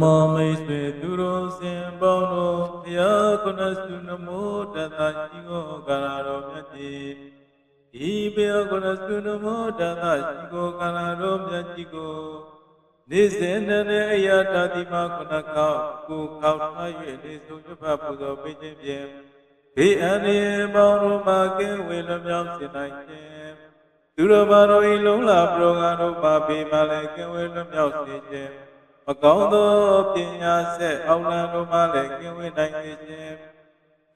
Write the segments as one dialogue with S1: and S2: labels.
S1: Mamiswe duro simbono ya konasu namo tata shigo kararo myati. Ibya konasu namo tata shigo kararo myatigo. Nisendane ya tatima konakao ku kao taye nisu yupa puzo pichim. Bi ane mauro make wilo myam sinaiche. Duro baro ilong la progano papi maleke wilo myam sinaiche. မကောင်းသောပညာဆက်အောင်လံတို့မှလည်းကင်းဝေးနိုင်စေခြင်း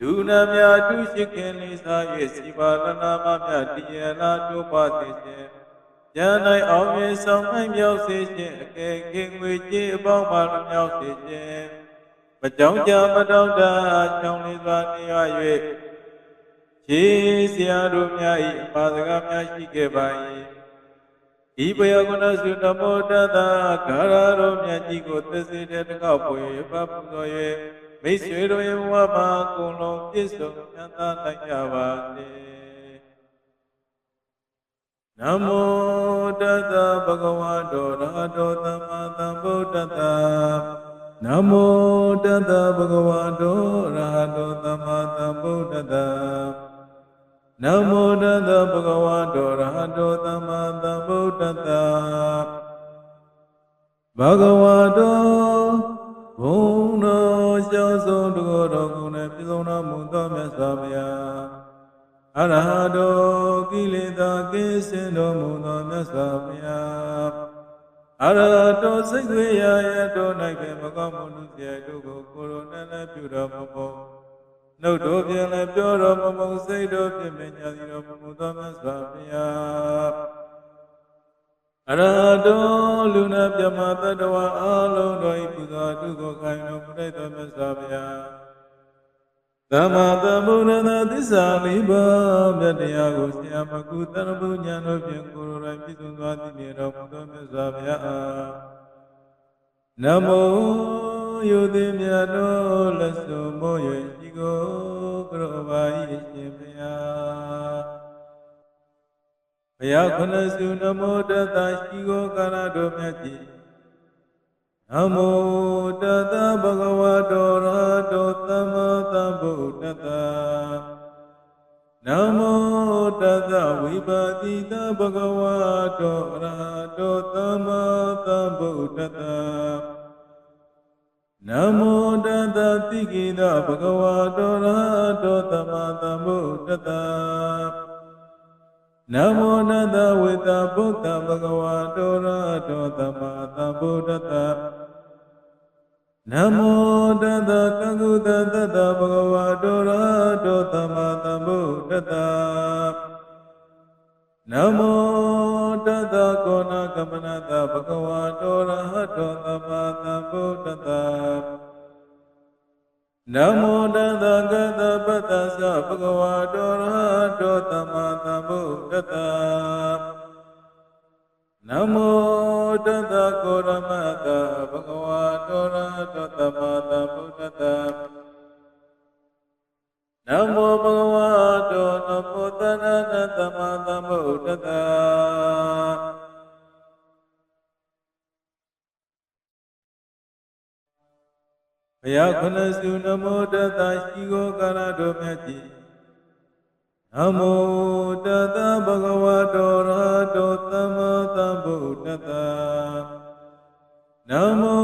S1: ဒုနမြတ်သူရှိခင်လေးစား၍စီပါလနာမမြတ်တည်ရလာတို့ပါစေခြင်းဉာဏ်၌အောင်မြင်ဆောင်နိုင်မြောက်စေခြင်းအကယ်ခင်ငွေကြေးအပေါင်းပါလွန်မြောက်စေခြင်းမကြောင်ကြမတောင့်တချောင်းလေးစွာနေရ၍ခြေဆရာတို့များ၏အပါစကားများရှိခဲ့ပါ၏ဤဘယကုဏစုနမောတတဂါရရောမြတ်ကြီးကိုသစ္စေတဲ့တကောက်ပွေပပူဇော်၍မိတ်ဆွေတို့ရဲ့ဘဝမှာအကုန်လုံးပြည့်စုံချမ်းသာနိုင်ကြပါစေနမောတတဘဂဝတောရဟတောသမ္မာသမ္ဗုဒ္ဓတ္တနမောတတဘဂဝတောရဟတောသမ္မာသမ္ဗုဒ္ဓတ္တနမောတတဘဂဝတောရဟတောသမ္မာသမ္ဗုဒ္ဓတ္တဘဂဝတောဘုံတော်ရှောင်းဆုံးတကောတော်ကိုယ်နဲ့ပြည့်စုံတော်မူသောမြတ်စွာဘုရားအရဟတောကိလေသာကင်းစင်တော်မူသောမြတ်စွာဘုရားအရဟတောစိတ်သွေးရာရတော်၌ပင်မကောင်းမှုလူစီတို့ကိုကိုယ်တော်နဲ့လည်းပြုတော်မူဖို့နှုတ်တို့ဖြင့်လည်းပြောတော်မမုံစိတ်တို့ဖြင့်ပင်ညာစီတော်မူသောမြတ်စွာဘုရားအရဟတောလူနာပြမတ္တဝါအလုံးတို့၏ပူဇော်တုကိုခိုင်တော်မူသောမြတ်စွာဘုရားသမ္မာသမ္ဗုဒ္ဓနာသစ္စာလေးပါးမြတ်တရားကိုဆရာမကုသရပုညာတို့ဖြင့်ကိုယ်တော်တိုင်ပြည့်စုံစွာသိမြင်တော်မူသောမြတ်စွာဘုရားနမောယုတိမြတ်တော်လက်စုံမိုး၍ရှိကိုကရောပါ၏ရှင်ဘုရားဘုရားခုနစုနမောတတရှိကိုကာရတော်မြတ်ကြီးနမောတတဘဂဝတောရဟတောသမ္မာသမ္ဗုဒ္ဓတ္တနမောတတဝိပါတိတဘဂဝတောရဟတောသမ္မာသမ္ဗုဒ္ဓတ္တနမောတတတိကိတဘဂဝတောရဟတောသမ္မာသမ္ဗုဒ္ဓတ္တနမောတတဝေတဗုဒ္ဓဘဂဝတောရဟတောသမ္မာသမ္ဗုဒ္ဓတ္တနမောတတကကုတတတဘဂဝတောရဟတောသမ္မာသမ္ဗုဒ္ဓတ္တနမောတတကောဏကမနတဘဂဝတောရဟတောသမ္မာသမ္ဗုဒ္ဓတ္တနမောတတကတပတ္တသဘဂဝတောရဟတောသမ္မာသမ္ဗုဒ္ဓတ္တနမောတတကောရမတဘဂဝတောရဟတောသမ္မာသမ္ဗုဒ္ဓတ္တနမောဘဂဝတောနမောတတသမ္မာသမ္ဗုဒ္ဓတ္တဘုရားခုနစုနမောတတရှိကိုကာရတော်မြတ်ကြီးနမောတတဘဂဝတောရဟတောသမ္မာသမ္ဗုဒ္ဓတ္တနမော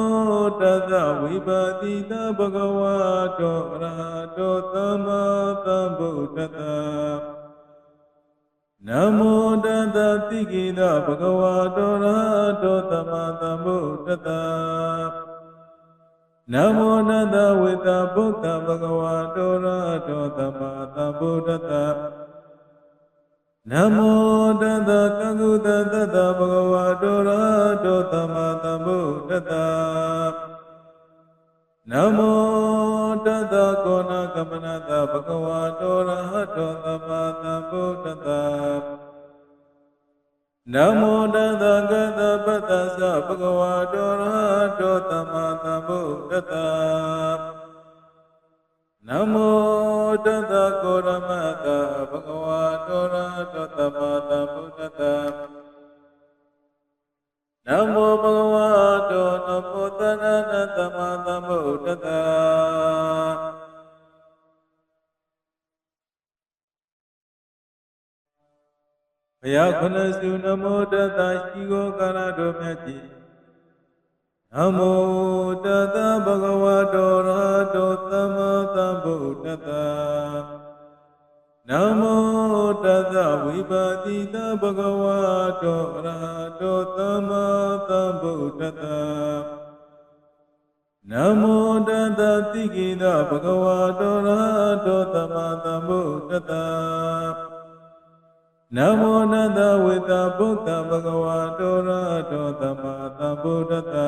S1: တတဝိပါတိတဘဂဝတောရဟတောသမ္မာသမ္ဗုဒ္ဓတ္တနမောတတတိကိတဘဂဝတောရဟတောသမ္မာသမ္ဗုဒ္ဓတ္တနမောတတဝေတဗုဒ္ဓဘဂဝတောရဟတောသမ္မာသမ္ဗုဒ္ဓတ္တနမောတတကကုတတတဘဂဝတောရဟတောသမ္မာသမ္ဗုဒ္ဓတ္တနမောတတကောဏကမနတဘဂဝတောရဟတောသမ္မာသမ္ဗုဒ္ဓတ္တနမောတတကတပတ္တသဘဂဝတောရဟတောသမ္မာသမ္ဗုဒ္ဓတ္တနမောတတကောရမတဘဂဝတောရဟတောသမ္မာသမ္ဗုဒ္ဓတ္တန Namo Bhagavato Namo Tadana Tamma Buddhata Bhayakhunasu Namo Tata Shigo Karado Myati Namo Tata Bhagavato Rato Tamma Buddhata Namo Tata Vibhadita Bhagavato Arahato Tamma Buddhata Namo Tata Tigita Bhagavato Arahato Tamma Buddhata Namo Tata Vita Buddha Bhagavato Arahato Tamma Buddhata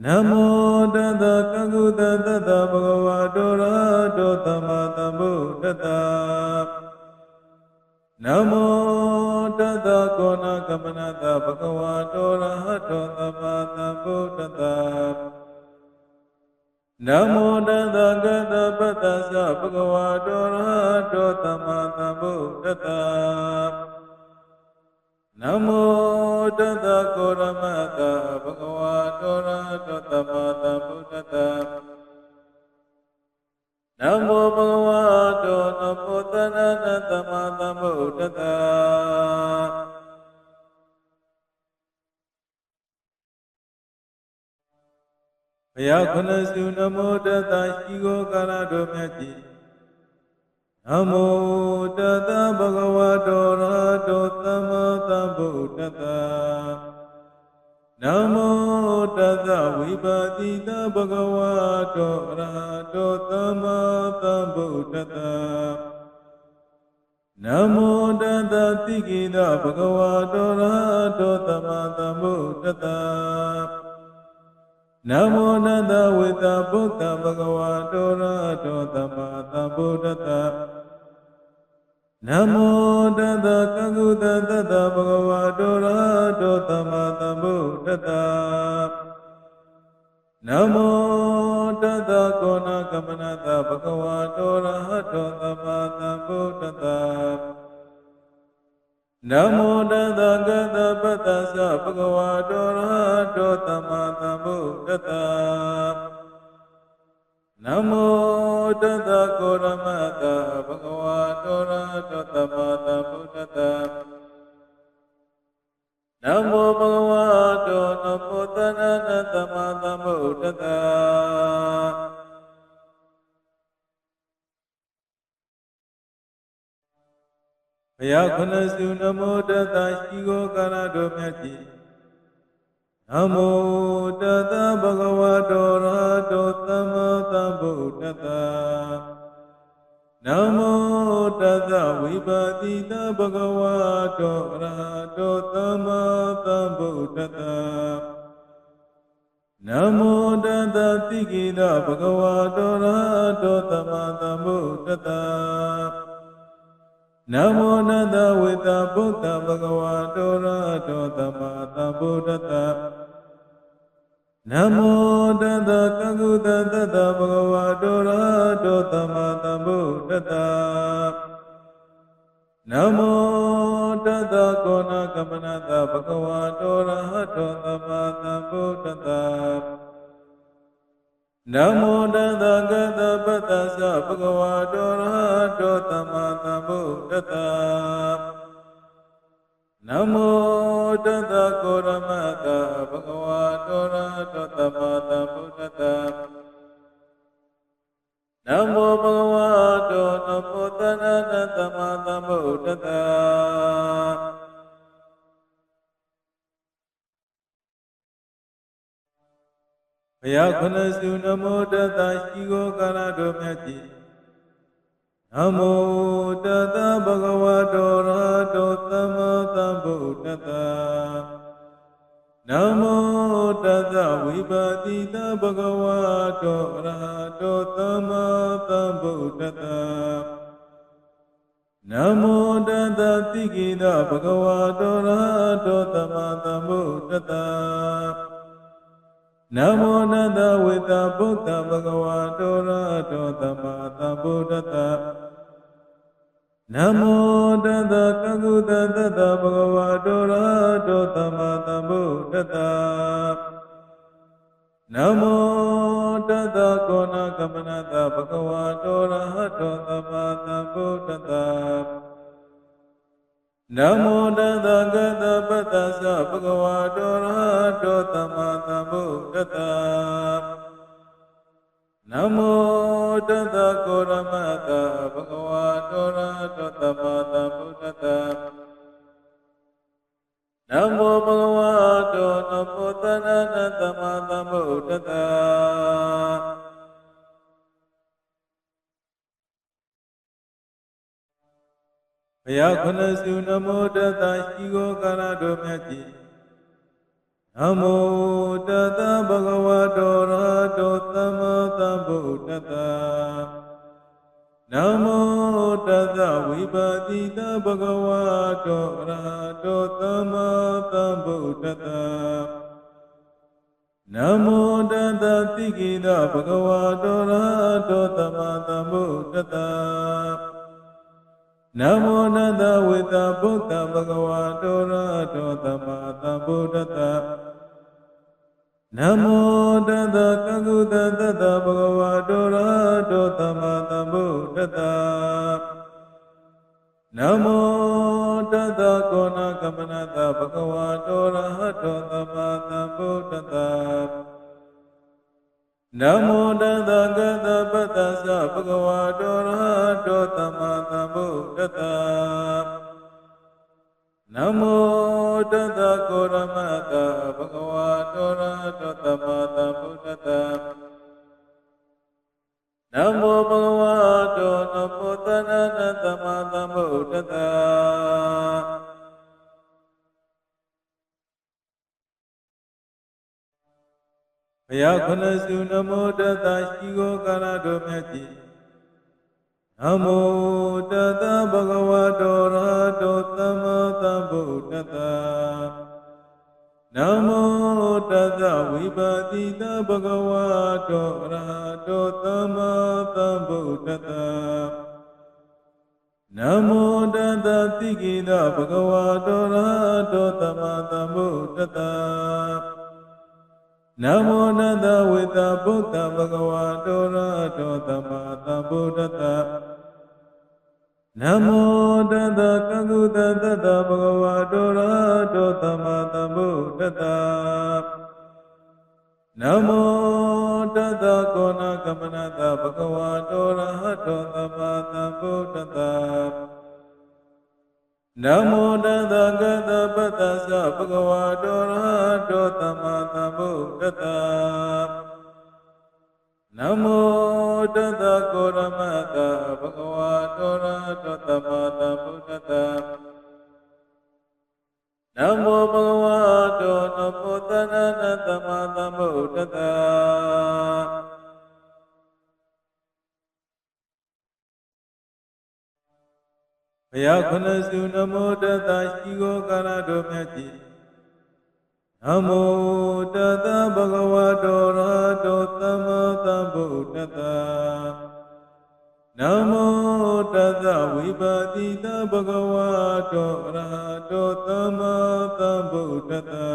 S1: Namo Tata Kaguta Tata Bhagavato Arahato Tamma Buddhata Namo Tata Kona Kamanata Bhagavato Arahato Tamma Buddhata Namo Tata Gata Patasa Bhagavato Arahato Tamma Buddhata Namo Tata Koramata Bhagavato Arahato Tamma Buddhata Namo Bhagavato Namo Tadana Tamma Buddhata Bhayakhunasu Namo Tata Shigo Karado Myati Namo Tata Bhagavato Arahato Tamma Buddhata Namo Tata Vibhadita Bhagavato Arahato Tamma Buddhata Namo Tata Tigita Bhagavato Arahato Tamma Buddhata Namo Tata Vita Buddha Bhagavato Arahato Tamma Buddhata Namo Tata Kaguta Tata Bhagavato Arahato Tamma Buddhata Namo Tata Kona Kamanata Bhagavato Arahato Tamma Buddhata Namo Tata Gata Patasa Bhagavato Arahato Tamma Buddhata Namo Tata Koramata Bhagavato Arahato Tamma Buddhata Namo Bhagavato Namo Tadana Tamma Buddhata Bhayakhunasu Namo Tata Shigo Karado Myati Namo Tata Bhagavato Arahato Tamma Buddhata Namo Tata Vibhadita Bhagavato Arahato Tamma Buddhata Namo Tata Tigita Bhagavato Arahato Tamma Buddhata Namo Tata Vita Buddha Bhagavato Arahato Tamma Buddhata Namo Tata Kaguta Tata Bhagavato Arahato Tamma Buddhata Namo Tata Kona Kamanata Bhagavato Arahato Tamma Buddhata Namo Tata Gata Patasa Bhagavato Arahato Tamma Buddhata Namo Tata Koramata Bhagavato Arahato Tamma Buddhata Namo Bhagavato Namo Tadana Tamma Buddhata Bhayakhunasu Namo Tata Shigo Karado Myati Namo Tata Bhagavato Arahato Tamma Buddhata Namo Tata Vibhadita Bhagavato Arahato Tamma Buddhata Namo Tata Tigita Bhagavato Arahato Tamma Buddhata Namo Tata Vita Buddha Bhagavato Arahato Tamma Buddhata Namo Tassa Bhagavata Tassa Bhagavato Arahato Samma Sambuddhassa Namo Tassa Kona Kamanata Bhagavato Arahato Samma Sambuddhassa Namo Tassa Gaddapatassa Bhagavato Arahato Samma Sambuddhassa Namo Tassa Koramata Bhagavato Arahato Samma Sambuddhassa Namo Bhagavato Namo Tassa Samma Sambuddhassa Bhayakhanasu Namo Tassa Shigo Karato Myati Namo Tassa Bhagavato Arahato Samma Sambuddhassa Namo Tassa Vipatita Bhagavato Arahato Samma Sambuddhassa Namo Tassa Tikita Bhagavato Arahato Samma Sambuddhassa Namo Tassa Vita Buddha Bhagavato Arahato Samma Sambuddhassa Namo Tassa Kaguta Tassa Bhagavato Arahato Samma Sambuddhassa Namo Tassa Kona Kamanata Bhagavato Arahato Samma Sambuddhassa Namo Tassa Gaddapatassa Bhagavato Arahato Samma Sambuddhassa Namo Tassa Koramata Bhagavato Arahato Samma Sambuddhassa Namo Bhagavato Namo Tassa Samma Sambuddhassa Bhayakhanasu Namo Tassa Shigo Karato Myati Namo Tassa Bhagavato Arahato Samma Sambuddhassa Namo Tassa Vipatita Bhagavato Arahato Samma Sambuddhassa Namo Tassa Tikita Bhagavato Arahato Samma Sambuddhassa Namo Tassa Vita Buddha Bhagavato Arahato Samma Sambuddhassa Namo Tassa Kaguta Tassa Bhagavato Arahato Samma Sambuddhassa Namo Tassa Kona Kamanata Bhagavato Arahato Samma Sambuddhassa Namo Tassa Gaddapatassa Bhagavato Arahato Samma Sambuddhassa Namo Tassa Koramata Bhagavato Arahato Samma Sambuddhassa Namo Bhagavato Namo Tassa Samma Sambuddhassa Bhayakhanasu Namo Tassa Shigo Karato Myati Namo Tassa Bhagavato Arahato Samma Sambuddhassa Namo Tassa Vipatita Bhagavato Arahato Samma Sambuddhassa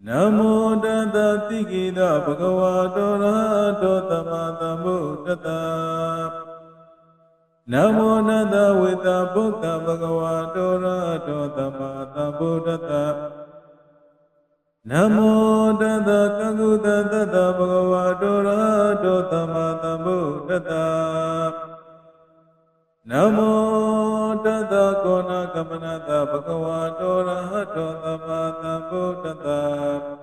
S1: Namo Tassa Tikita Bhagavato Arahato Samma Sambuddhassa Namo Tassa Vita Buddha Bhagavato Arahato Samma Sambuddhassa Namo Tassa Kaguta Tassa Bhagavato Arahato Samma Sambuddhassa Namo Tassa Kona Kamanata Bhagavato Arahato Samma Sambuddhassa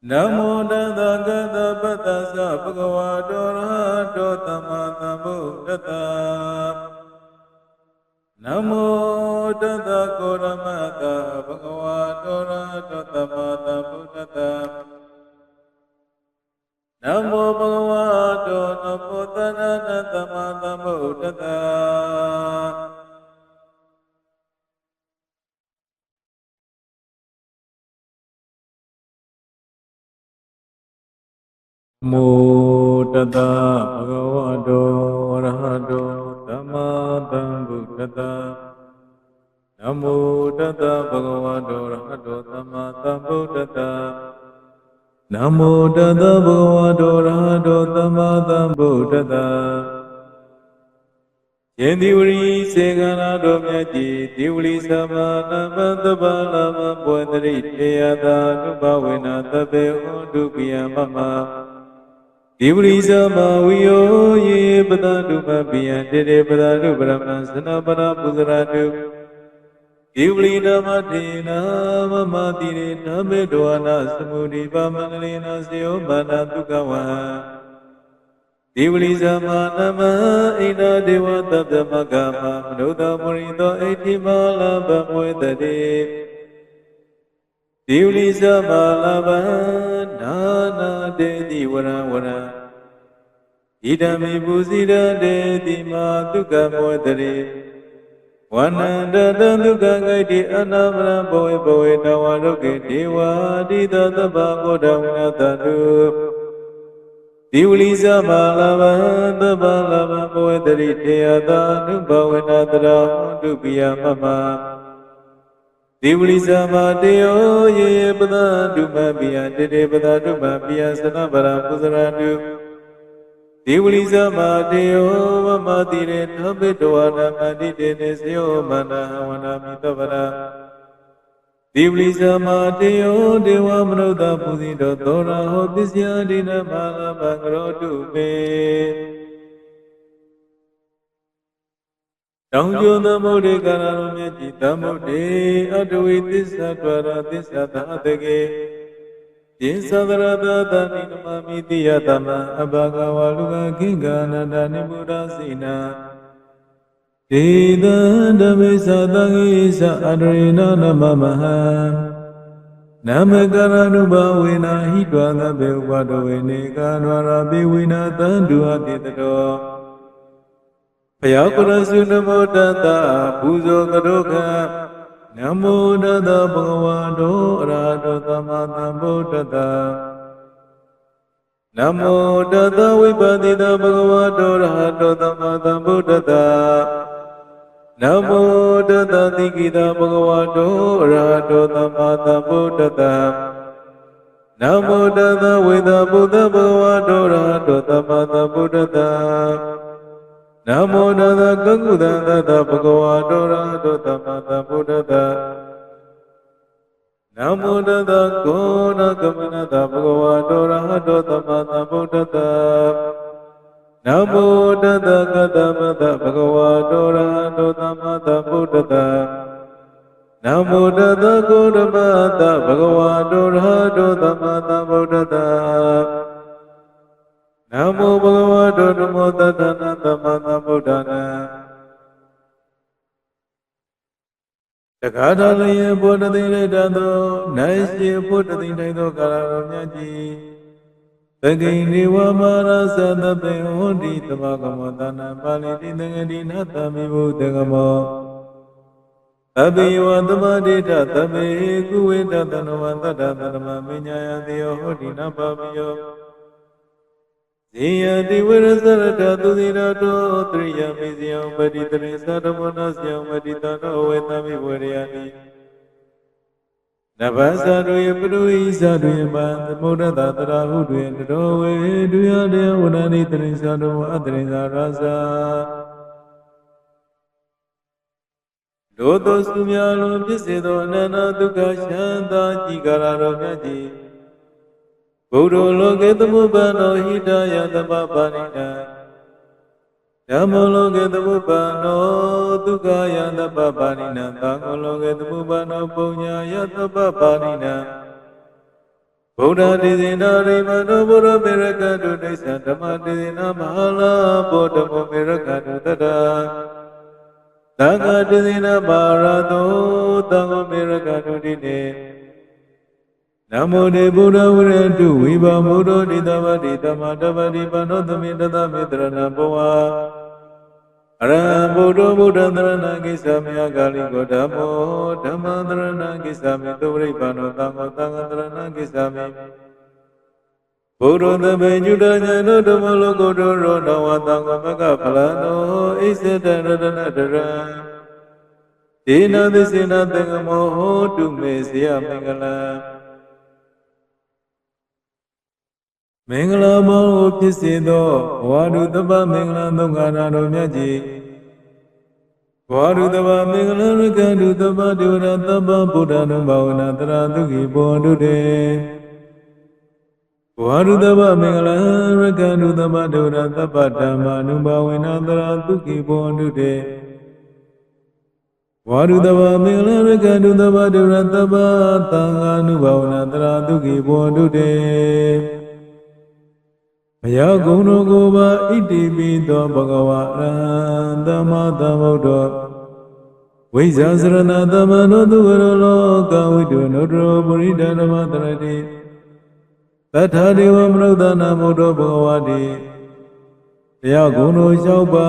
S1: Namo Tassa Gaddapatassa Bhagavato Arahato Samma Sambuddhassa Namo Tassa Koramata Bhagavato Arahato Samma Sambuddhassa Namo Bhagavato Namo Tassa Samma Sambuddhassa Namo Tassa Bhagavato Arahato ma sambuddhassa Namo tassa bhagavato arahato samma sambuddhassa Yendivri segana domyaji divli samana bandabala mambodri teyata nubhavena tabe ondupiya mama Divli sama viyo ye padadu mabiya tere padadu brahma sanapana puzaradu Divli namadena mama tire nabe doana samudi pamanalena seyo mana tukavaha Divli samanama ina dewa tabdhamagama manuda murido etimala bhamvedade Divli samalava nana dedi vara vara Idami bhusira dedi ma dukkha mvedade Vananda dukkha gaiti anamara bhave bhave tawaroke dewa adita tabha bodha vinatadu Divli samalava tabalava bhovedari teyata nubhavenatara hondupiya mama Divli samadeyo ye pada dumabiya tere pada dumabiya sanabara puzaradu Divli samadeyo mama tire tabe doana madite nesyo mana havana mitavara Divli samadeyo dewa manuda puzido dora hotisya dina mala bangro me Tangjo namo de karano myaji tamo de adwi tissa dwara tissa dhadage Tissa dharata dhani namami tiyatama abhagava luka kinga nanda nibuddha sina Tida dame sadangi sa adrena namamaha Namakara nubhavena hidvana bevvado veneka nwara bevina tandu aditato Payakurasu namo tata puzo kadoka Namo tata bhagavato arahato samma sambuddhassa Namo tata vipadita bhagavato arahato samma sambuddhassa Namo tata dikita bhagavato arahato samma sambuddhassa Namo tata veda buddha bhagavato arahato samma sambuddhassa Namo tassa gaguda tata bhagavato arahato samma sambuddhassa Namo tassa gona gamanata bhagavato arahato samma sambuddhassa Namo tassa gatamata bhagavato arahato samma sambuddhassa Namo tassa godamata bhagavato arahato samma sambuddhassa Namo bhagavato namo tathana samma sambuddhana Takadalaye bodhadire dato naisye bodhadire dato kararo myaji Tagaini wamara sadape hondi tabakamo dana paliti tagadi natami bhutagamo Tabi vadhamadita tabi kuveta tanuvantata dharma vinyaya diyo hondi napaviyo Ziya divara sarata tudirato triya misyam paditare sadamanasyam paditano vetami varyani Navasaduya padui saduya bandamudata tarahuduya tarowe duyadaya udani tarisado adrisa rasa Dodo sumyalo pisido nana dukkha shanta jikararo myaji Buddho loke tamupano hidaya tapapanina Dhammo loke tamupano dukkaya tapapanina Sangho loke tamupano punyaya tapapanina Buddha tisina rimano buddha mirakadu nisa Dhamma tisina mahala bodhamo mirakadu tata Sangha tisina bharato Sangho mirakadu dine Namo de Buddha Virentu Viva Mudo Didavadi Tamadavadi Panotami Tata Mitra Naboa Aram Buddha Buddha Dharana Gisami Agali Godamo Dhamma Dharana Gisami Tuvri Pano Tango Tanga Dharana Gisami Buddha Dhabe Judanya Nodamalo Godoro Nawa Tango Maka Palano Iseta Radana Dharam Dena Desina Tengamo to Mesia Mangala Mangala Mo Pisido, Wadu Daba Mangala Dongana Domyaji. Wadudava Mingala Gadu Daba Dura Daba Buddha Bhavana Traduki Bondude Wadudava Mingala Gadu Daba Dura Daba Dhamma Nubhavana Traduki Bondude Wadudava Mingala Gadu Daba Dura Daba Tanga Nubhavana Traduki Bondude Maya Guno Goba Iti Bido Bhagava Dhamma Dhamma Vizasrana Dhamma Duvara Kavidu Nudro Burida Dhamma Tarati Tathadeva Mrudana Mudo Bhagavadi Maya Guno Shaupa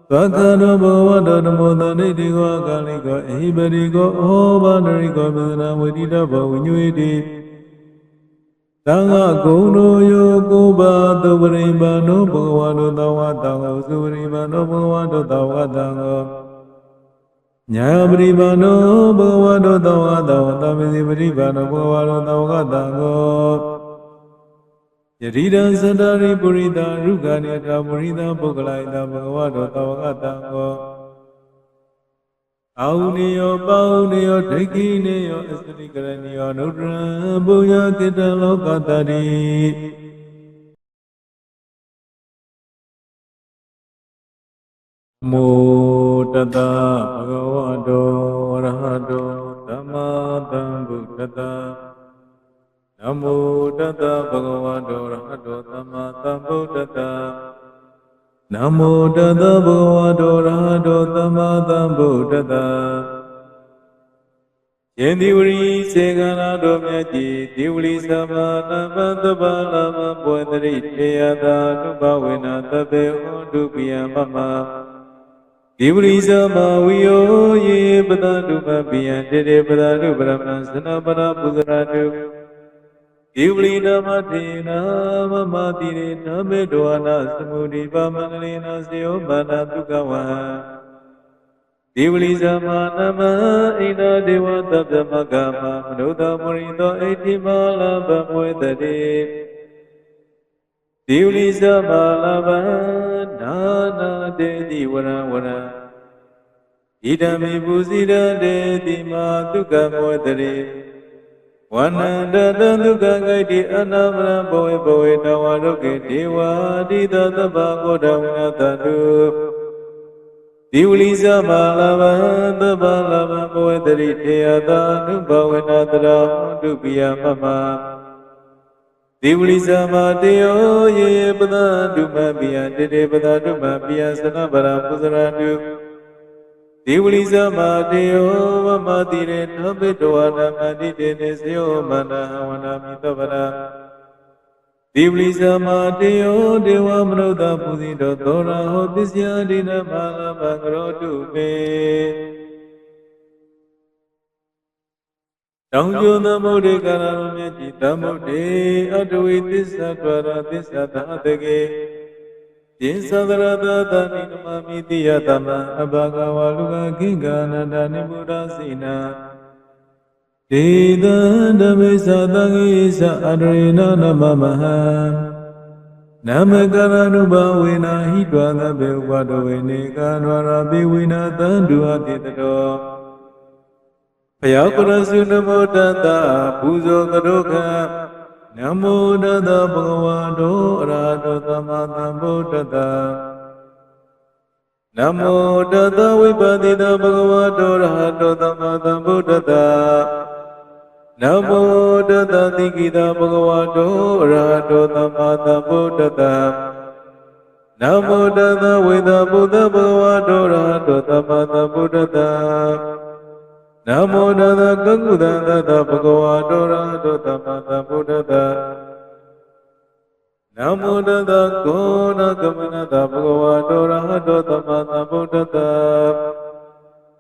S1: Tvakano Bhagavada Namo Nidhigo Kaliko Ehibarigo Oba Nariko Vidana Vidita Bhavinyuiti Tanga Gono Yogoba Dovariba no Bhagavado Dawatango Suriba no Bhagavado Dawatango Nyabriba no Bhagavado Dawadawa Tamisibriba no Bhagavado Dawatango Yarida Sadari Purida Ruganeta Purida Bhagalaita Bhagavado Dawatango Aunio Paunio Tekinio Esrikaranio Nudra Buya Kita Lokatari Mudata Bhagavado Arahado Dhamma Buddhata Namo Tata Bhagavado Arahado Dhamma Buddhata Namo Tata Bhagavato Arahato Dhamma Buddhata Yendivri Segana Domyaji Divri Samana Bandabala Bodhri Teyada Nubhavena Tabe Ondubhiya Mama Divri Sama Viyo Ye Padadu Mabhiyan Dede Padadu Brahman Sanabara Pudharadu Divli Dhammatina Mamadire Namedoana Samudi Vamangalina Siyomana Tukava Divli Samanama Ina Deva Tabdhamagama Manuda Murido Etimala Bhamwetade Divli Samalava Nana Dedi Vara Vara Idami Buzida Dedi Matukavwetade Wananda Duka Gaiti Anamra Boy Boy Tawaruke Dewa Dita Tabagoda Vinatadu Divlisa Malava Tabalava Boy Teriteada Nubhavinatra Dubhiya Mama Divlisa Mateo Ye Pada Dumabhiya Dede Pada Dumabhiya Sanabara Puzaradu Divlisa Mateo Mamatire Nabedoana Madide Nesio Mana Wana Mitavara Divlisa Mateo Dewa Mroda Puzido Tora Hotisya Dina Mala Bangro Tupe Tangyo Namo De Kararumya Jitamo De Adui Tissa Dwara Tissa Dhatage Jinsadarada Dani Namami Diyatama Abhagavaluga Gingana Dani Buddhasina Dida Damisa Dangisa Adrina Namamaha Namakara Nubhavina Hidvada Bevado Venika Nwara Bivina Tandua Titato Payakura Sunamo Tata Puzo Kadoka Namo Tata Bhagavato Arahato Dhamma Buddhata Namo Tata Vipadita Bhagavato Arahato Dhamma Buddhata Namo Tata Dikita Bhagavato Arahato Dhamma Buddhata Namo Tata Veda Buddha Bhagavato Arahato Dhamma Buddhata Namo Tata Gaguda Tata Bhagavato Arahato Dhamma Buddhata Namo Tata Gona Gamanata Bhagavato Arahato Dhamma Buddhata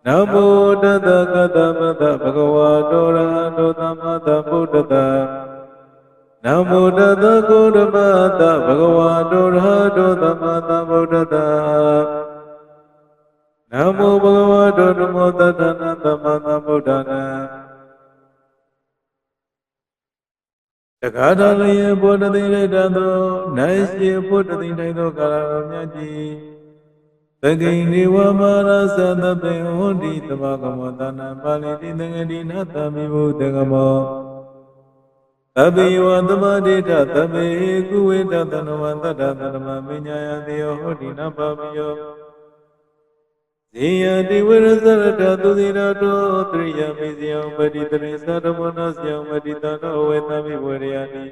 S1: Namo Tata Gatamata Bhagavato Arahato Dhamma Buddhata Namo Tata Godamata Bhagavato Arahato Dhamma Buddhata Namo Bhagavato တောဓမ္မောတတနာသမ္မာသမ္ဗုဒ္ဓနာတခါတလေဘုဒ္ဓတိရိတ္တသောနိုင်ရှိဘုဒ္ဓတိထိုင်သောကာလတော်မြတ်ကြီးသကိဉ္ဒီဝမာရသတပေဟောတိတမကမောတဏပါဠိတိသင်္ကတိနာသမိဘုတေကမောသဗ္ဗေဝသမတိတသဗ္ဗေကုဝေတသနဝတ္တတသမ္မညာယတိယောဟောတိနပါပိယောဇေယတိဝရဇရတသုတိရတောတရိယမေဇယံပတိတရိသရမောနစယံပတိတတောဝေသမိဝရယတိ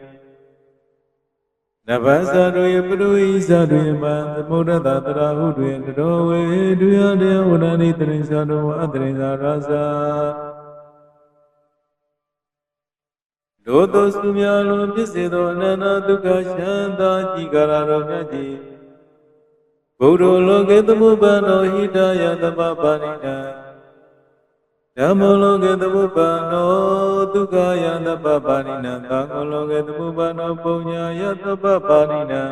S1: နဗ္ဗသတုယပရုဣသတုယမံသမုဒ္ဒတတရာဟုတွင်တတော်ဝေဒုယတေဝရဏိတရိသတောအတရိသရာဇာတို့သောစုများလုံးဖြစ်စေသောအနန္တဒုက္ခချမ်းသာကြည်ကာရတော်မြတ်ကြီးဘုဒ္ဓလောကေသမုပ္ပန္နောဟိတယသမပါဏိတံဓမ္မလောကေသမုပ္ပန္နောဒုက္ခယသမပါဏိနံသံဃောလောကေသမုပ္ပန္နောပုညယသမပါဏိနံ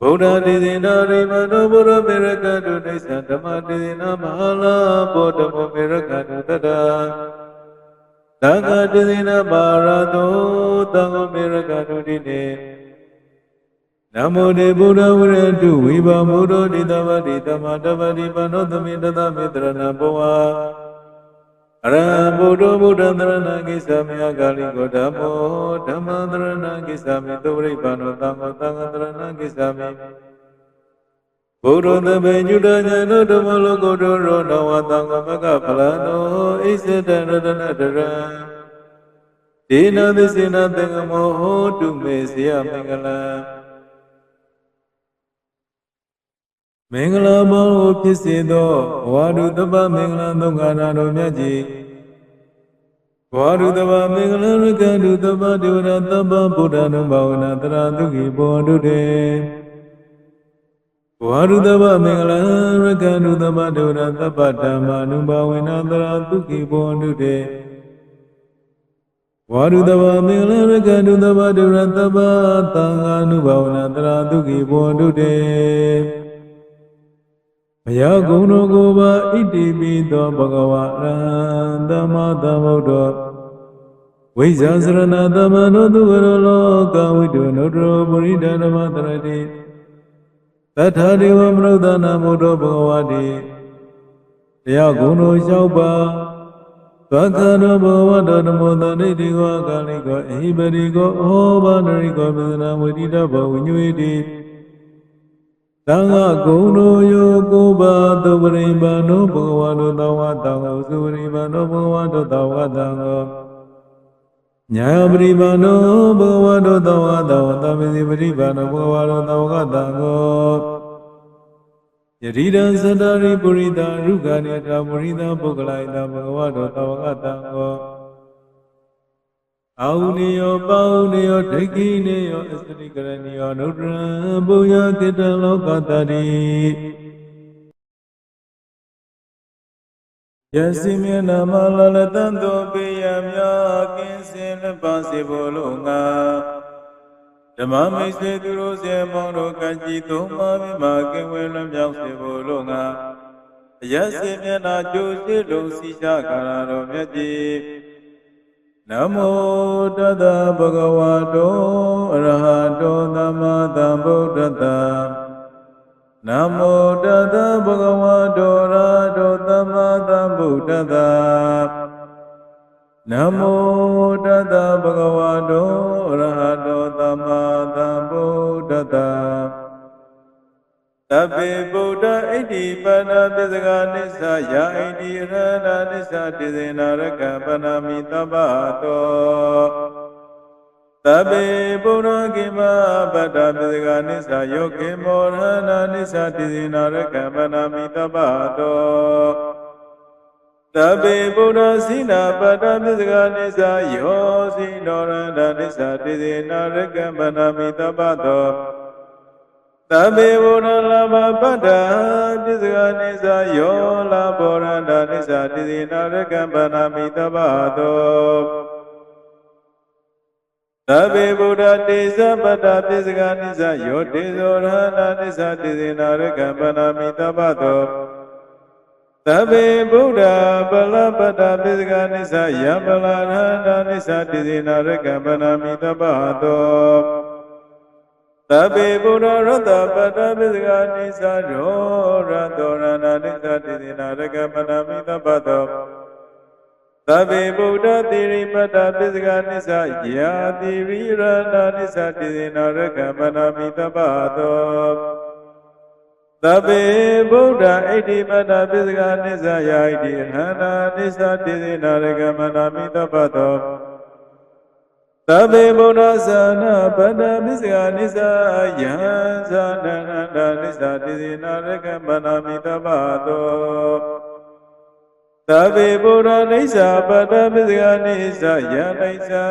S1: ဗုဒ္ဓတိသေနာရိမနောဘုရမေရကတုဒိသဓမ္မတိသေနာမဟာလာဘောဓမောမေရကတုတတသံဃာတိသေနာပါရတောသံဃောမေရကတုတိတေနမောတေဗုဒ္ဓဝရတုဝိပါမုဒ္ဓတိတဝတိတမတပတိပနောသမိတသမေတရဏဘောဝအရဟံဗုဒ္ဓဗုဒ္ဓသရဏကိစ္ဆမေအဂါလိကောဓမ္မောဓမ္မသရဏကိစ္ဆမေသုဝရိပနောသံဃောသံဃသရဏကိစ္ဆမေဘုဒ္ဓသဗ္ဗညုတဉာဏဓမ္မလောကုတ္တရောနဝသံဃမကဖလနောဣစ္ဆတရတနတရံဒေနသစ္စေနသင်္ကမောဟောတုမေဇယမင်္ဂလံမင်္ဂလာပေါင်းကိုဖြစ်စေသောဘဝတုတပ္ပမင်္ဂလာသုံးခါနာတော်မြတ်ကြီးဘဝတုတပ္ပမင်္ဂလာရကတုတပ္ပဒေဝရတပ္ပဗုဒ္ဓနုဘာဝနာတရာဒုက္ခိဘောတုတေဘဝတုတပ္ပမင်္ဂလာရကတုတပ္ပဒေဝရတပ္ပဓမ္မာနုဘာဝနာတရာဒုက္ခိဘောတုတေဝါရုတဗမင်္ဂလာရကတုတပ္ပဒေဝရတပ္ပသံဃာနုဘာဝနာတရာဒုက္ခိဘောတုတေဘုရားဂုဏ်တော်ကိုပါဣတိပိသောဘဂဝါအရဟံသမ္မာသမ္ဗုဒ္ဓောဝိဇ္ဇာစရဏသမ္မာနောသူဝရလောကဝိတုနုတ္တရောပရိဒဓမ္မတရတိသတ္ထာဒေဝမနုဿာနာမုဒ္ဓဘဂဝါတိတရားဂုဏ်တော်လျှောက်ပါသက္ကရောဘဂဝတ္တနမောတနိတိကောအကာလိကောအဟိပရိကောဩဘာနရိကောပဒနာဝိတိတဘောဝိညွေတိသံဃာဂုဏ်တော်ယောကိုပါသုပရိပါနောဘဂဝါတောသဝတံကိုသုပရိပါနောဘဂဝါတောသဝတံကိုညာပရိပါနောဘဂဝါတောသဝတံသဗ္ဗေပရိပါနောဘဂဝါတောသဝတံကိုယတိတံသတ္တရိပုရိသရုက္ခဏေတာပုရိသပုဂ္ဂလိတဘဂဝါတောသဝတံကိုအာဟုနေယောပါဟုနေယောဒိဋ္ဌိနေယောအစရိကရဏီယောနုဒ္ဒရံပုညကိတံလောကတတိယသိမေနမလလတံတောပိယမြာကင်းစင်လက်ပါစေဖို့လုံးငါဓမ္မမိတ်ဆွေသူတို့စေမောင်တို့ကကြည်သုံးပါးမြမကင်းဝဲလွန်မြောက်စေဖို့လုံးငါအယသိမျက်နာကျိုးရှိလုံးစီချကာရတော်မြတ်ကြီးနမောတတဗုဒ္ဓဝါတောအရဟတောသမ္မာသမ္ဗုဒ္ဓတ္တနမောတတဗုဒ္ဓဝါတောအရဟတောသမ္မာသမ္ဗုဒ္ဓတ္တနမောတတဗုဒ္ဓဝါတောအရဟတောသမ္မာသမ္ဗုဒ္ဓတ္တသဗ္ဗေဗုဒ္ဓဣတိပဏပစ္စကနိစ္စယဣတိရဟဏနိစ္စတိသေနာရကပဏမိတပ္ပတောသဗ္ဗေဗုဒ္ဓကိမပတ္တပစ္စကနိစ္စယောကိမောရဟဏနိစ္စတိသေနာရကပဏမိတပ္ပတောသဗ္ဗေဗုဒ္ဓစိနာပတ္တပစ္စကနိစ္စယောစိနောရဟဏနိစ္စတိသေနာရကပဏမိတပ္ပတောသဗ္ဗေဝရလဘပတ္တပစ္စကနိစ္စယောလဘောရန္တနိစ္စတိသေနာရကံပနာမိတပ္ပတောသဗ္ဗေဗုဒ္ဓတေဇပတ္တပစ္စကနိစ္စယောတေဇောရဟန္တနိစ္စတိသေနာရကံပနာမိတပ္ပတောသ Tabe Buddha Balabada Bidga Nisa Yabalana Nisa Dizina Rekabanamita Bato Tabe Buddha Rata Bada Bidga Nisa Jora Dorana Nisa Dizina Rekabanamita Bato Tabe Buddha Diri Bada Bidga Nisa Yadiri Rana Nisa Dizina Rekabanamita Bato Tabe Buddha Edi Bada Bidga Nisa Yaidi Hana Nisa Dizina Rekabanamita Bato Tabe Buddha Sana Bada Bidga Nisa Yansana Nisa Dizina Rekabanamita Bato Tabe Buddha Nisa Bada Bidga Nisa Yanisa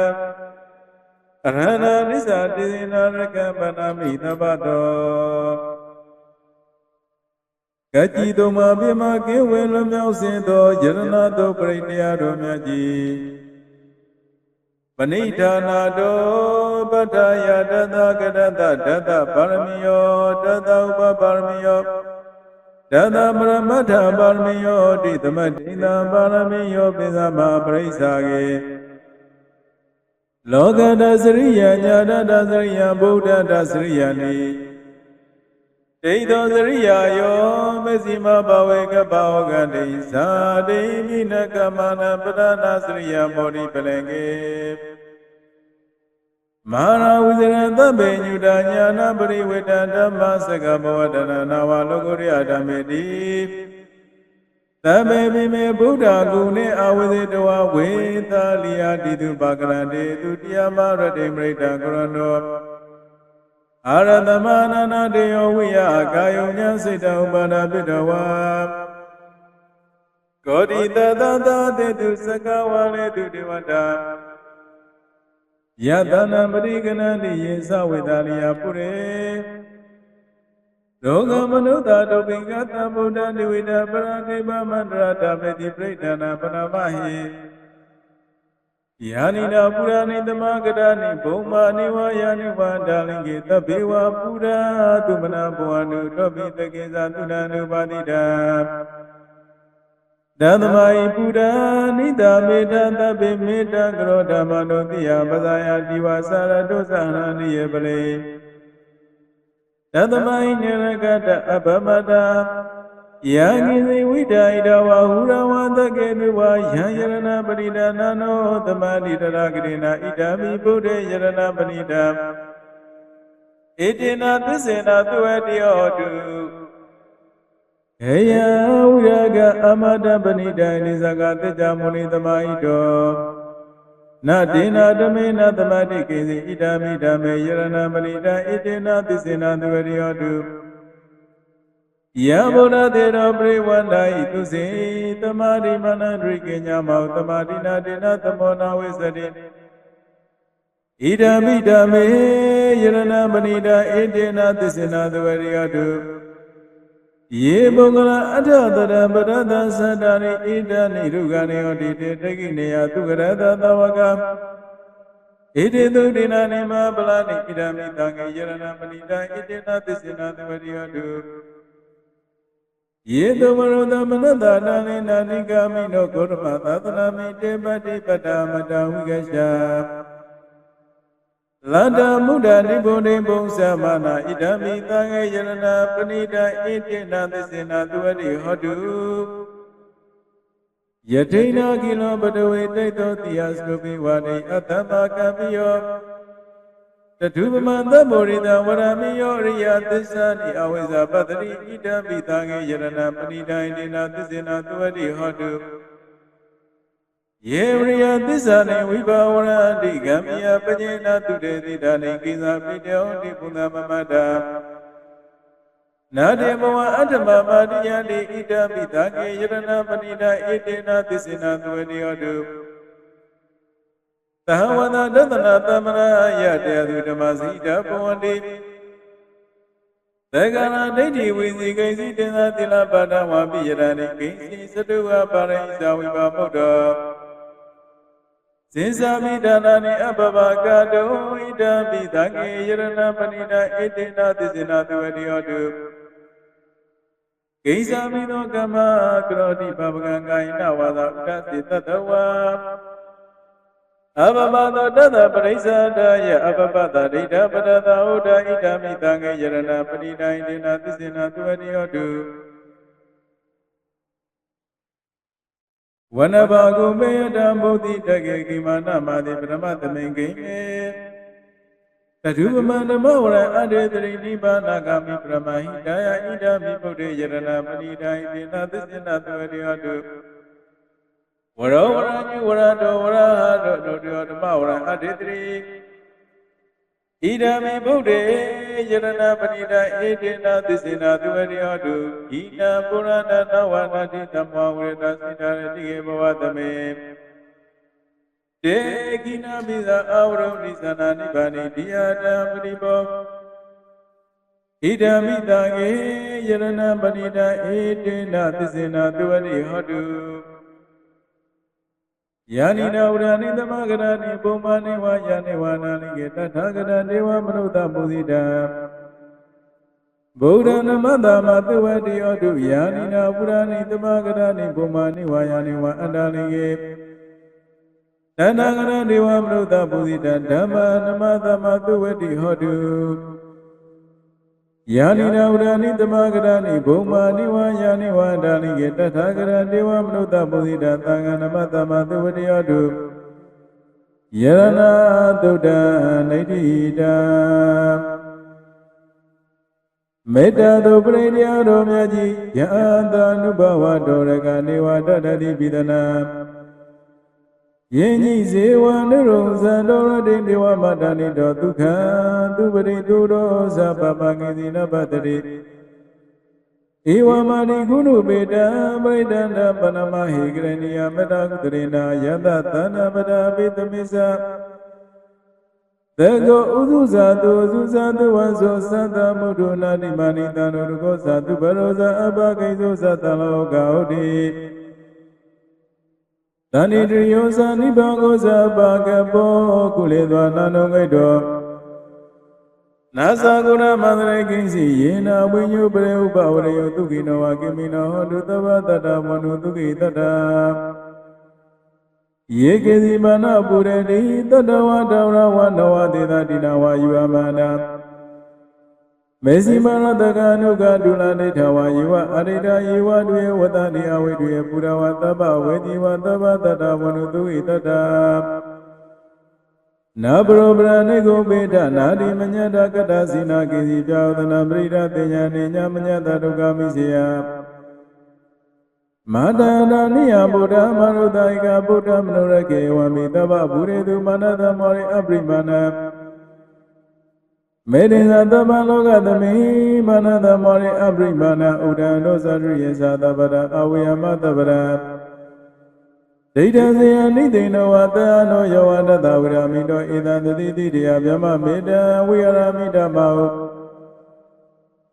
S1: Arhana Nisa Dizina Rekabanamita Bato Kaji Doma Bima Kiwin Mausindo Yarana Do Prainia Romaji Vanita Nado Bataya Dada Gadada Dada Paramio Dada Upa Paramio Dada Brahmata Paramio Ditamadina Paramio Pizama Praisage Loga Dasriya Yada Dasriya Buddha Dasriyani Dedo Zariya Yo Mesima Baweka Bawagandi Sadi Minakamana Padana Sriya Modi Pelenge Mara Uziranda Benyuda Nyana Bari Weta Dhamma Sagamowadana Nawa Logoria Dhamedi Tabe Bime Buddha Gune Awizidwa Weta Liya Didu Bakarande Dutiya Mara Demrita Kurano Aradhamana Deo Viya Kayunya Sita Ubada Bidawa Kodi Dada Dedu Sakawale Dudiwada Yadana Marigana Yesa Vidaliya Pure Roga Manuta Dobingata Buddha Divida Paradeva Mandrata Vedi Pradana Panamahi Yani Purani Damagadani Boma Niwa Yani Vandalingi Tabiwa Pura Tumana Buanu Tobi Tegeza Tunanu Badida Dadamai Pura Nida Meda Tabi Meda Groda Manodia Bazaya Diva Sara Dosana Niebale Dadamai Neragata Abamada Yangi Vida Idawa Hurawanda Genuwa Yayarana Banida Nano Tamani Daragrina Idami Bude Yarana Banida Idina Tisena Tuati Odu Heya Uraga Amada Banida Nizaga Jamuni Tamaido Nadina Damena Tamati Kizi Idami Dame Yarana Banida Idina Tisena Tuati Odu Yamuna Dero Brewanda Itusi, Tamadi Manandri Kenya Mau Tamadina Dina Tamona Wizardin Ida Mida Me Yarana Banida Edina Tisina the Variadu Ye Bongala Adada Badada Sadani Ida Nirugani Odite Teginea Tugarada Tawaga Ididu Dinanima Balani Idami Tangi Yarana Banida Edina Tisina the Variadu Yedo Maroda Manada Nani Nani Gami no Kurma Tatanami Debati Padamada Wigasha Lada Muda Nibone Bongsa Mana Idami Tanga Yelana Panida Idina Tisina Duadi Hodu Yatina Kilo Badawi Taito Tiaskubi Wadi Atama Kamio Tatubamanda Morida Warami Yoria Tisani Awiza Badri Ida Bitangi Yarana Panida Indina Tisina Tuadi Hodu Yeria Tisani Vibawara Digamia Pajena Tude Dani Kiza Video Dipuna Mamada Nademawa Adama Madiani Ida Bitangi Yarana Panida Idina Tisina Tuadi Hodu Tahawana Dadana Tamara Yadadu Damasida Pawandi Tagana Dadi Wizi Gazi Dina Tila Bada Wabi Yadani Kisi Sadua Parisa Viva Moda Sinsabi Danani Ababa Gado Ida Bitangi Yarana Panida Idina Tisina Tuadi Odu ကိစ္စမိသောကမ္မကရောတိပပကံကာယနာဝါဒဥဒ္ဒစေတတဝါအဘဘသောတတပရိစ္ဆဒယအဘဘတဒိဋ္ဌပတတဥဒ္ဒဣဒမိတံငေယရဏပရိဒိုင်ဒေနသစ္စေနသုဝတိယောတုဝနဘာဂုမေယတံဘုဒ္ဓိတကေကိမာနမတိပရမသမိန်ကိမေတထုပမဓမ္မဝရအတေတရိနိဗ္ဗာနဂမိပရမဟိတယဣဒမိဗုဒ္ဓေယရဏပရိဒိုင်ဒေနသစ္စေနသုဝတိယောတုဝရောဝရညုဝရတောဝရဟတောဒုတိယဓမ္မဝရအတေတရိဣဒမိဗုဒ္ဓေယရဏပရိဒိုင်ဧတေနသစ္စေနသုဝတိယောတုဣဒံပုရဏနဝနာတိဓမ္မဝရတစိတရတိကေဘဝသမေတေကိနာပိဇာအာဝရုနိသနာနိဗ္ဗာနိတိယတံပရိဘောဣဒံမိတံငေယရဏပရိဒိုင်ဧတေနသစ္စေနသုဝတိဟောတုယာနိနာဝရဏိသမဂရဏိပုံမနိဝါယာနိဝါနာနိကေတထာဂရဒေဝမနုဿမုဇိတံဗုဒ္ဓနမတ္တမသုဝတိယောတုယာနိနာဝရဏိသမဂရဏိပုံမနိဝါယာနိဝါအန္တနိကေတထာဂရဒေဝမနုဿမုဇိတံဓမ္မနမတ္တမသုဝတိဟောတုယာနိနာဝရဏိသမဂရဏိဘုံမာနိဝါယာနိဝါဒါနိကေတထာဂရဒေဝမနုဿပုဇိတံသံဃာနမတ္တမသုဝတိယောတုယရဏသုဒ္ဓနိဋ္ဌိတံမေတ္တာသောပရိနိယတော်မြတ်ကြီးယံသာနုဘဝတော်ရကနေဝတတတိပိဒနာယင်းကြီးဇေဝနုရုံဇံတော်ရတိဒေဝမတ္တနိတောဒုက္ခသူပရိတုရောဇပပကိသီနပတ္တိဧဝမဏိကုဏုပေတံပရိဒန္တပနမဟိကရဏီယမတ္တကုတရေနာယတသနာပဒပိသမိစ္ဆသေကောဥစုဇာတုဥစုဇာတုဝံသောသတ္တမုဒ္ဒနာတိမာနိတံရောကောဇာတုဘရောဇာအပကိသောသတ္တလောကဟုတ်တိတဏိတယောဇာနိဗ္ဗာန်ကိုဇာပါကပောကုလေသောနန္ဒုံဂိတောနာသကုဏမန္တရေကိစီယေနာဝိညုပရေဥပဝရယောတုခိနောဝကိမိနောဟောတုသဗ္ဗတတ္တမနုတုခိတတ္တယေကေစီမနပုရတိတတ္တဝတဝရဝနဝတေသတိနာဝယူအမနာမေစီမရတကနုကဒုလနိထဝယေဝအရိဒယေဝတွေဝတ္တနိအဝိတွေပုရဝသဗ္ဗဝေတိဝသဗ္ဗတတ္တမနုတုခိတတ္တနာပရောပရဏိကိုပေဒနာတိမညတကတ္တဇိနာကိစီပြောသနာပရိဒတေညာနိညာမညတဒုက္ခမိစေယမာတနာနိယဗုဒ္ဓမနုဿိကဗုဒ္ဓမနုရကေဝမိတဗ္ဗဗုရေတုမနတမောရိအပရိမာဏမေတ္တသဗ္ဗလောကသမိမနတမောရိအပရိမာဏဥဒ္ဒံသောသရိယသဗ္ဗရအဝေယမတဗ္ဗရဒိဋ္ဌဇေယနိသိဏဝတ္တနောယောဝတ္တဝိရမိတောဧတံတတိတိတရားဗျမမေတ္တဝိရမိဓမ္မော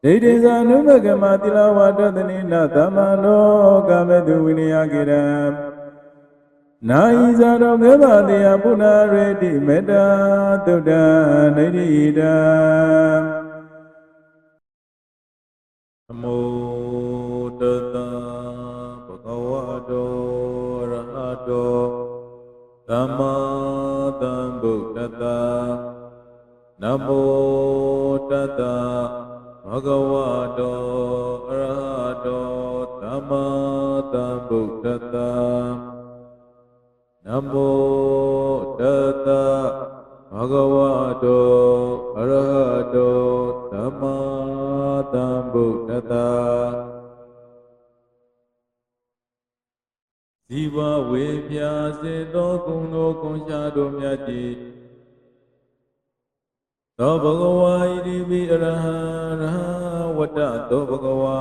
S1: ဒိဋ္ဌိဇာနုဘဂမတိလဝတ္တသနိနသမန္တောကာမေတုဝိနယကေရံနာယိဇာရောခေဘတေယပုဏ္ဏရေတိမေတ္တာသုဒ္ဓနိဋ္ဌိတံနမောတတံဘဂဝတောရဟတောသမ္မာသမ္ဗုဒ္ဓတ္တနမောတတံဘဂဝတောအရဟတောသမ္မာသမ္ဗုဒ္ဓတ္တနမောတတဘဂဝတောအရဟတောသမ္မာသမ္ဗုဒ္ဓတ္တဇီဝဝေပြာစေသောကုံတော်ကုံရှားတော်မြတ်ကြီးသောဘဂဝါဣတိပိအရဟံရဟဝတ္တသောဘဂဝါ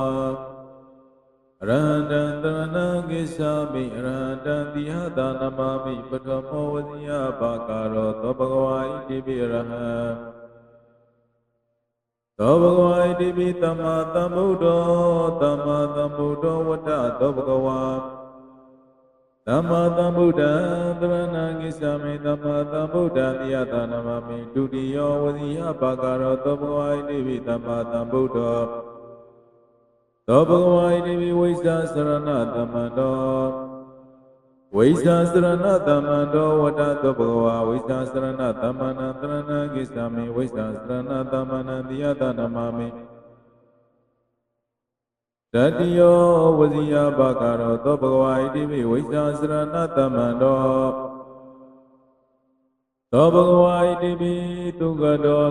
S1: အရဟံတံတရဏံကိစ္ဆာမိအရဟံတံတိဟတာနမမိပထမောဝဇိယပါကာရောသောဘဂဝါဣတိပိအရဟံသောဘဂဝါဣတိပိသမ္မာသမ္ဗုဒ္ဓောသမ္မာသမ္ဗုဒ္ဓောဝတ္တသောဘဂဝါသမ္မာသမ္ဗုဒ္ဓံတရဏံကိစ္ဆာမိသမ္မာသမ္ဗုဒ္ဓံတိယတာနမမိဒုတိယောဝဇိယပါကာရောသောဘဂဝါဣတိပိသမ္မာသမ္ဗုဒ္ဓော သောဘဂဝါဣတိပိဝိဇ္ဇာစရဏသမ္မန္တောဝိဇ္ဇာစရဏသမ္မန္တောဝတ္တသောဘဂဝါဝိဇ္ဇာစရဏသမ္မန္နတရဏံကိစ္ဆာမိဝိဇ္ဇာစရဏသမ္မန္နတိယတနမမိတတိယောဝဇိယဘာကာရောသောဘဂဝါဣတိပိဝိဇ္ဇာစရဏသမ္မန္တောသောဘဂဝါဣတိပိသူကတော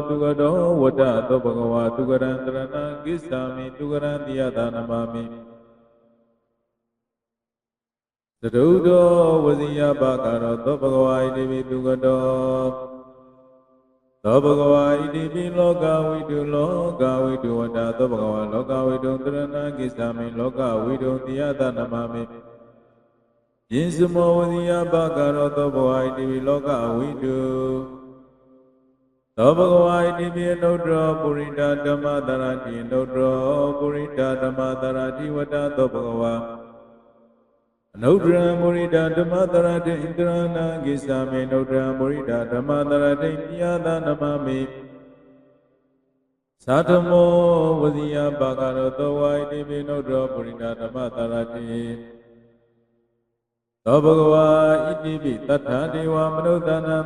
S1: ဝတ္တသောဘဂဝါသူကရံတရဏံကိစ္ဆာမိသူကရံတိယတနမမိသတုတောဝဇိယဘာကာရောသောဘဂဝါဣတိပိသူကတောသောဘဂဝါဣတိပိလောကဝိတုဝတ္တသောဘဂဝါလောကဝိတုတရဏံကိစ္ဆာမိလောကဝိတုတိယတနမမိယေစမောဝဇိယဘာကာရောသောဘဂဝါဣတိပိလောကဝိတုသောဘဂဝါဣတိပိနုဒ္ဓောပုရိတာဓမ္မတရတိနုဒ္ဓောပုရိတာဓမ္မတရတိဝတ္တသောဘဂဝါအနုဒ္ဓံပုရိတာဓမ္မတရတိဣန္ဒရဏံကိစ္ဆာမိနုဒ္ဓံပုရိတာဓမ္မတရတိပိယတနမမိသာဓမောဝဇိယဘာကာရောသောဝါဣတိပိနုဒ္ဓောပုရိတာဓမ္မတရတိသောဘဂဝါဣတိပိတထဒေဝမနုဿာနံ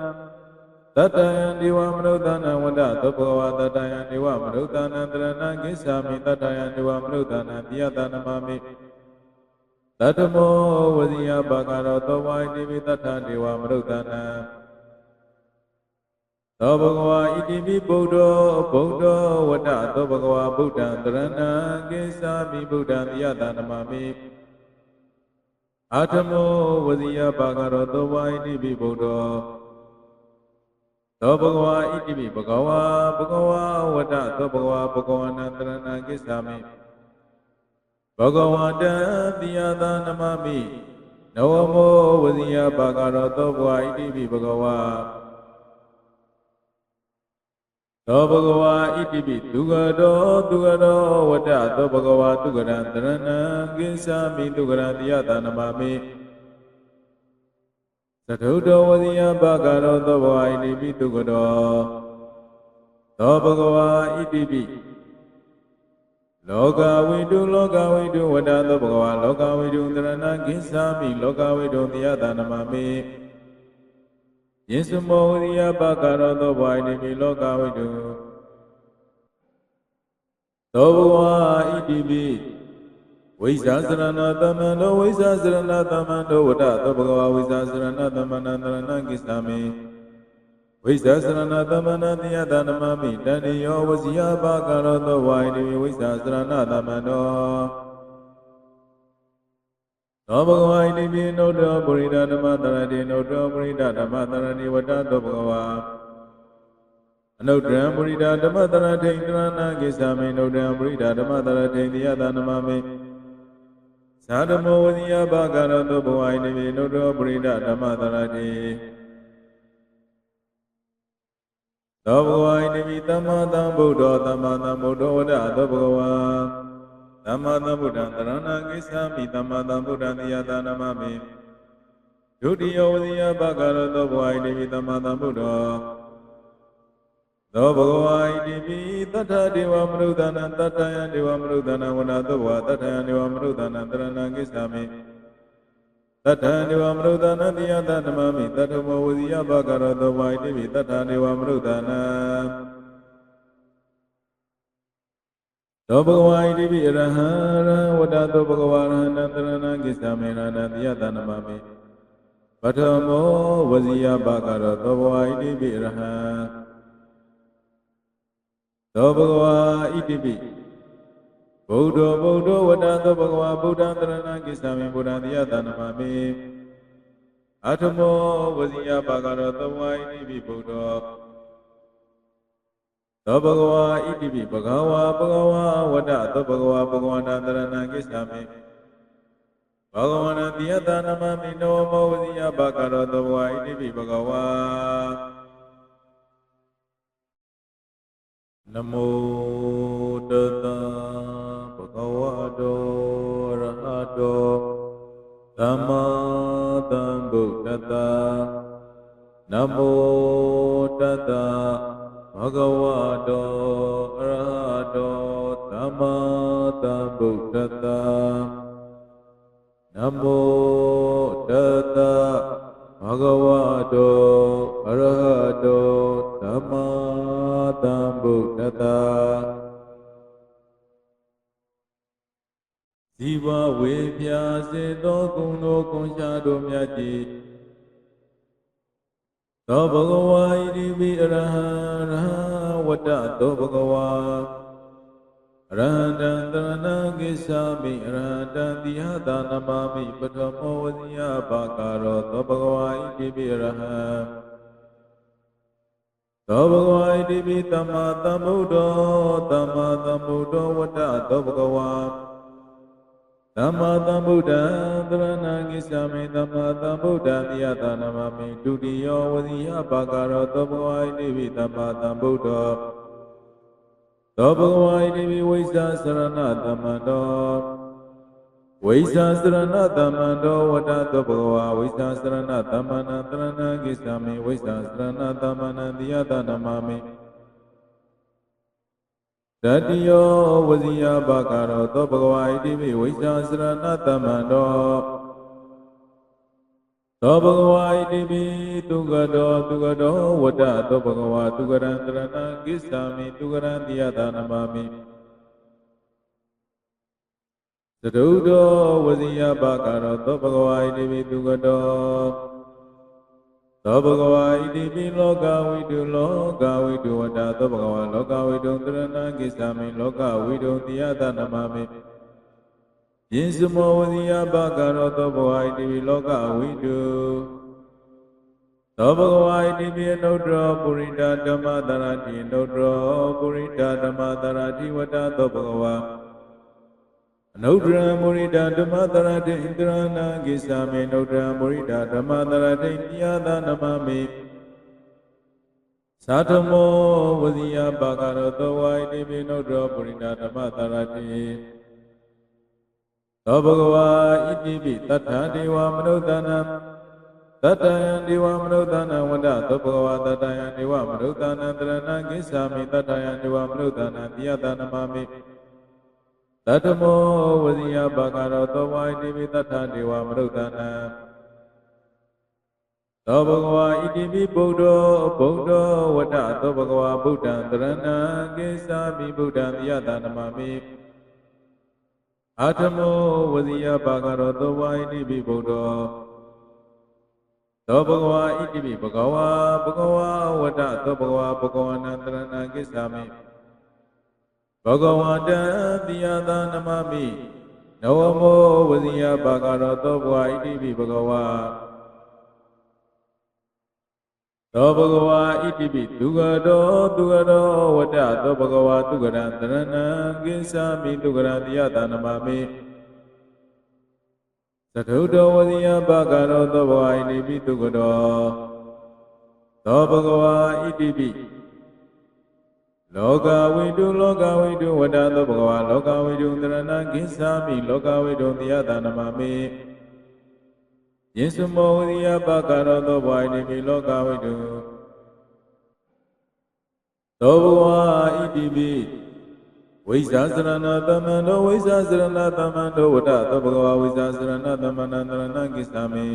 S1: တတယံဒေဝမနုဿာနံဝတ္တသောဘဂဝါတတယံဒေဝမနုဿာနံတရဏံကိစ္ဆာမိတတယံဒေဝမနုဿာနံပိယတနမမိတတမောဝဇိယဘာကာရောသောဝါဣတိပိတထဒေဝမနုဿာနံသောဘဂဝါဣတိပိဗုဒ္ဓောဝတ္တသောဘဂဝါဗုဒ္ဓံတရဏံကိစ္ဆာမိဗုဒ္ဓံပိယတနမမိအာထမောဝဇိယဘာကာရောသောဝါဣတိပိဗုဒ္ဓောသောဘဂဝါဣတိပိဘဂဝါဝတ္တသောဘဂဝါဘဂဝနံတရဏံကိစ္ဆာမိဘဂဝတံပိယတနမမိနဝမောဝဇိယဘာကာရောသောဘဂဝါဣတိပိဘဂဝါသောဘဂဝါဣတိပိသူကတောဝတ္တသောဘဂဝါသူကရံတရဏံကိစ္ဆာမိသူကရံတိယတနမမိသထုတောဝဇိယဘာကာရောသောဘဂဝါဣတိပိသူကတောသောဘဂဝါဣတိပိလောကဝိတုဝတ္တသောဘဂဝါလောကဝိတုတရဏံကိစ္ဆာမိလောကဝိတုတိယတနမမိယေစမောဝဇိယဘာကာရောသောဘဂဝါဣတိပိလောကဝိတုသောဘဂဝါဣတိပိဝိဇ္ဇာစရဏသမ္မန္တောဝိဇ္ဇာစရဏသမ္မန္တောဝတ္တသောဘဂဝါဝိဇ္ဇာစရဏသမ္မန္နတရဏံကိစ္ဆာမိဝိဇ္ဇာစရဏသမ္မန္နတိယတနမမိတဏိယောဝဇိယဘာကာရောသောဝါဣတိပိဝိဇ္ဇာစရဏသမ္မန္တောသောဘဂဝါဣတိပိနုဒ္ဓောပုရိတာဓမ္မတရတိနုဒ္ဓောပုရိတာဓမ္မတရတိဝတ္တသောဘဂဝါအနုဒ္ဓံပုရိတာဓမ္မတရတိဣန္ဒရဏံကိစ္ဆာမိနုဒ္ဓံပုရိတာဓမ္မတရတိတိယတနမမိသာဓမောဝဇိယဘာကာရောသောဘဂဝါဣတိပိနုဒ္ဓောပုရိတာဓမ္မတရတိသောဘဂဝါဣတိပိသမ္မာသမ္ဗုဒ္ဓောဝတ္တသောဘဂဝါသမ္မာသမ္ဗုဒ္ဓံတရဏံကိစ္ဆာမိသမ္မာသမ္ဗုဒ္ဓံတိယတနမမိဒုတိယဝဇိယဘာကာရောသောဘဂဝါဣတိပိသမ္မာသမ္ဗုဒ္ဓောသောဘဂဝါဣတိပိတထဒေဝမနုဿာနံတထယံဒေဝမနုဿာနံဝနသောဘဂဝါတထယံဒေဝမနုဿာနံတရဏံကိစ္ဆာမိတထဒေဝမနုဿာနံတိယတနမမိတထမောဝဇိယဘာကာရောသောဘဂဝါဣတိပိတထဒေဝမနုဿာနံသောဘဂဝါဣတိပိအရဟံဝတ္တသောဘဂဝါရဟံတရဏံကိစ္ဆာမိရဏံတိယတနမမိပထမောဝဇိယဘာကာရောသောဘဂဝါဣတိပိအရဟံသောဘဂဝါဣတိပိဗုဒ္ဓောဝတ္တသောဘဂဝါဗုဒ္ဓံတရဏံကိစ္ဆာမိဗုဒ္ဓံတိယတနမမိအထမောဝဇိယဘာကာရောသောဘဂဝါဣတိပိဗုဒ္ဓောသောဘဂဝါဣတိပိဘဂဝါဝတ္တသောဘဂဝါဘဂဝန္တတရဏံကိစ္ဆာမိဘဂဝန္တတိယတနမမိနောမောဝဇိယဘာကာရောသောဘဂဝါဣတိပိဘဂဝါနမောတတဘဂဝတောရဟတောသမ္မာသမ္ဗုဒ္ဓတ္တနမောတတဘဂဝတောအရဟတော သမ္မာသမ္ဗုဒ္ဓတ္တနမောတတ္တဘဂဝတောအရဟတောသမ္မာသမ္ဗုဒ္ဓတ္တဇီဝဝေပြာစေသောကုံတော်ကွန်ရှားတို့မြတ်ကြီးသောဘဂဝါဣတိပိအရဟံရဟဝတ္တသောဘဂဝါအရဟတံတရဏကိစ္ဆာမိအရဟတံတိဟတာနမမိပထမောဝဇိယဘာကာရောသောဘဂဝါဣတိပိအရဟံသောဘဂဝါဣတိပိသမ္မာသမ္ဗုဒ္ဓောသမ္မာသမ္ဗုဒ္ဓောဝတ္တသောဘဂဝါသမ္မာသမ္ဗုဒ္ဓံတရဏကိစ္ဆာမိသမ္မာသမ္ဗုဒ္ဓံတိယတာနမမိဒုတိယောဝဇိယဘာကာရောသောဘဂဝါဣတိပိသမ္မာသမ္ဗုဒ္ဓောသောဘဂဝါဣတိပိဝိဇ္ဇာစရဏသမ္မန္တောဝိဇ္ဇာစရဏသမ္မန္တောဝတ္တသောဘဂဝါဝိဇ္ဇာစရဏသမ္မန္တတရဏကိစ္ဆာမိဝိဇ္ဇာစရဏသမ္မန္တတိယတာနမမိတတိယောဝဇိယဘာကာရောသောဘဂဝါဣတိပိဝိဇ္ဇာစရဏသမ္မန္တောသောဘဂဝါဣတိပိသူကတောဝတ္တသောဘဂဝါသူကရံတရဏကိစ္ဆာမိသူကရံတိယတာနမမိသဒုတောဝဇိယဘာကာရောသောဘဂဝါဣတိပိသူကတောသောဘဂဝါဣတိပိလောကဝိတုဝတ္တသောဘဂဝါလောကဝိတုတရဏကိစ္ဆာမိလောကဝိတုတိယတာနမမိယင်စမောဝဇိယဘာကာရောသောဘဂဝါဣတိပိလောကဝိတုသောဘဂဝါဣတိပိအနုတ္တရောပုရိဒဓမ္မသရတိအနုတ္တရောပုရိဒဓမ္မသရတိဝတ္တသောဘဂဝါအနုတ္တရမုရိဒဓမ္မသရတိဣန္ဒရဏကိစ္ဆာမိအနုတ္တရမုရိဒဓမ္မသရတိတိယတာနမမိသာဓမောဝဇိယဘာကာရောသောဝါဣတိပိအနုတ္တရောပုရိဒဓမ္မသရတိသောဘဂဝါဣတိပိတတ္ထဒေဝမနုဿာနံတတ္တယံဒေဝမနုဿာနံဝတ္တသောဘဂဝါတတ္တယံဒေဝမနုဿာနံတရဏကိစ္ဆာမိတတ္တယံဒေဝမနုဿာနံတိယတာနမမိတတ္တမောဝဇိယဘာကာရောသောဝါဣတိပိတတ္ထဒေဝမနုဿာနံသောဘဂဝါဣတိပိဗုဒ္ဓောဝတ္တသောဘဂဝါဗုဒ္ဓံတရဏကိစ္ဆာမိဗုဒ္ဓံတိယတာနမမိအာထမောဝဇိယဘာကာရောသောဝါဣတိပိဗုဒ္ဓောသောဘဂဝါဣတိပိဘဂဝါဝတ္တသောဘဂဝါဘဂဝနံတရဏကိစ္ဆာမိဘဂဝတံတိယတာနမမိနဝမောဝဇိယဘာကာရောသောဘဂဝါဣတိပိဘဂဝါသောဘဂဝါဣတိပိသူကတောဝတ္တသောဘဂဝါသူကရံတရဏကိစ္ဆာမိသူကရံတိယတာနမမိသထုတောဝဇိယဘာကာရောသောဘဂဝါဣတိပိသူကတောသောဘဂဝါဣတိပိလောကဝိတုဝတ္တသောဘဂဝါလောကဝိတုတရဏကိစ္ဆာမိလောကဝိတုတိယတာနမမိယင်စမောဝဇိယဘာကာရောသောဘဂဝါဣတိပိလောကဝိတုသောဘဂဝါဣတိပိဝိဇ္ဇာစရဏသမ္မန္တောဝိဇ္ဇာစရဏသမ္မန္တောဝတ္တသောဘဂဝါဝိဇ္ဇာစရဏသမ္မန္တတရဏကိစ္ဆာမိ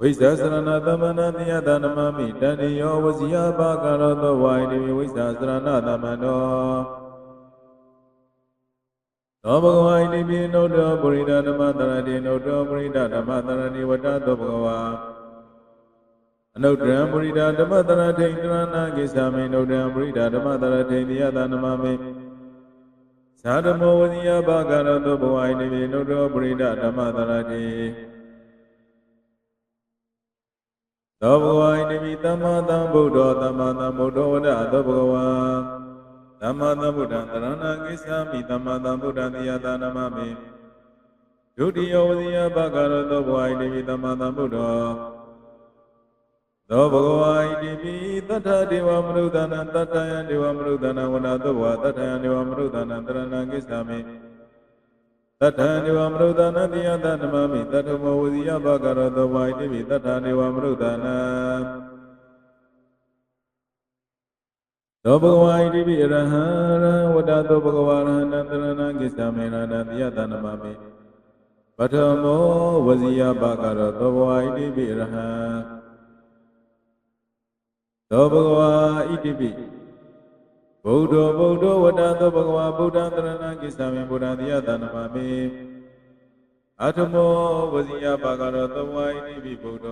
S1: ဝိဇ္ဇာစရဏသမ္မန္တတိယတာနမမိတတိယောဝဇိယဘာကာရောသောဝါဣတိပိဝိဇ္ဇာစရဏသမ္မန္တောသောဘဂဝါဣတိပိအနုတ္တရောပုရိဒဓမ္မသရတိအနုတ္တရောပုရိဒဓမ္မသရတိဝတ္တသောဘဂဝါအနုတ္တရပုရိဒဓမ္မသရတိဣန္ဒရဏကိစ္ဆာမိအနုတ္တရပုရိဒဓမ္မသရတိတိယတာနမမိသာဓမောဝဇိယဘာကာရောသောဘဂဝါဣတိပိအနုတ္တရောပုရိဒဓမ္မသရတိသောဘဂဝါဣတိပိသမ္မာသမ္ဗုဒ္ဓောဝတ္တသောဘဂဝါသမ္မာသမ္ဗုဒ္ဓံတရဏကိစ္ဆာမိသမ္မာသမ္ဗုဒ္ဓံတိယတာနမမိဒုတိယဝဇိယဘာကာရောသောဘဂဝါဣတိပိသမ္မာသမ္ဗုဒ္ဓောသောဘဂဝါဣတိပိတတ္ထဒေဝမနုဿာနံတတ္ထယံဒေဝမနုဿာနံဝတ္တသောဘဂဝါတတ္ထယံဒေဝမနုဿာနံတရဏကိစ္ဆာမိတတ္ထဒေဝမနုဿာနံတိယတာနမမိတတ္ထမောဝဇိယဘာကာရောသောဘဂဝါဣတိပိတတ္ထဒေဝမနုဿာနံ သောဘဂဝါဣတိပိအရဟံဝတ္တသောဘဂဝါရဟံတရဏံကိစ္ဆမေနတတိယတနမမေပထမောဝဇိယပါကရောသောဘဂဝါဣတိပိအရဟံသောဘဂဝါဣတိပိဗုဒ္ဓဝတ္တသောဘဂဝါဗုဒ္ဓံတရဏံကိစ္ဆမေဗုဒ္ဓံတိယတနမမေအထမောဝဇိယပါကရောသောဘဂဝါဣတိပိဗုဒ္ဓ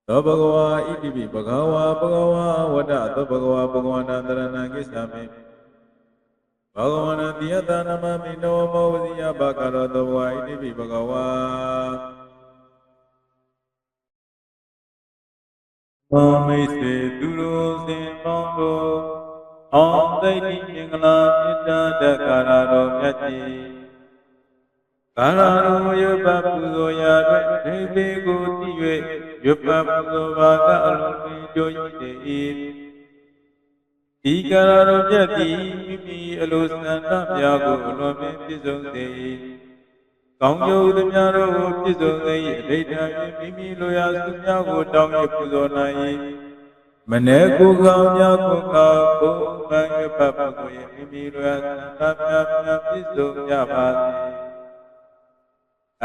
S1: သောဘဂဝါဣတိပိဘဂဝါဝတ္တသောဘဂဝါဘဂဝန္တံတရဏံကိစ္ဆမေဘဂဝန္တတိယတနမမိနောမောဝဇိယပါကရောသောဘဂဝါဣတိပိဘဂဝါမောမိစေသူရောစင်ပေါင်းတို့အောင်သိတိမင်္ဂလာမေတ္တာတက္ကရာတော်မြတ်ကြီးကာရရောယပပူဇော်ရာတွင်ဒေဝေကိုတည်၍ယပပူဇော်ပါကအလုံးစုံကြိုးရည်၏ဤကာရရောမြတ်သည်မိမိအလိုဆန္ဒများကိုအလွန်ပင်ပြည့်စုံစေ၏ကောင်းကျိုးသမျှတို့ကိုပြည့်စုံစေ၏အဋ္ဌာဖြင့်မိမိလိုရာစုများကိုတောင်းရပူဇော်နိုင်၏မနေကိုကောင်းများကိုကောင်းဘုံမှန်ရပပကို၏မိမိလိုရာဆန္ဒများပြည့်စုံကြပါစေ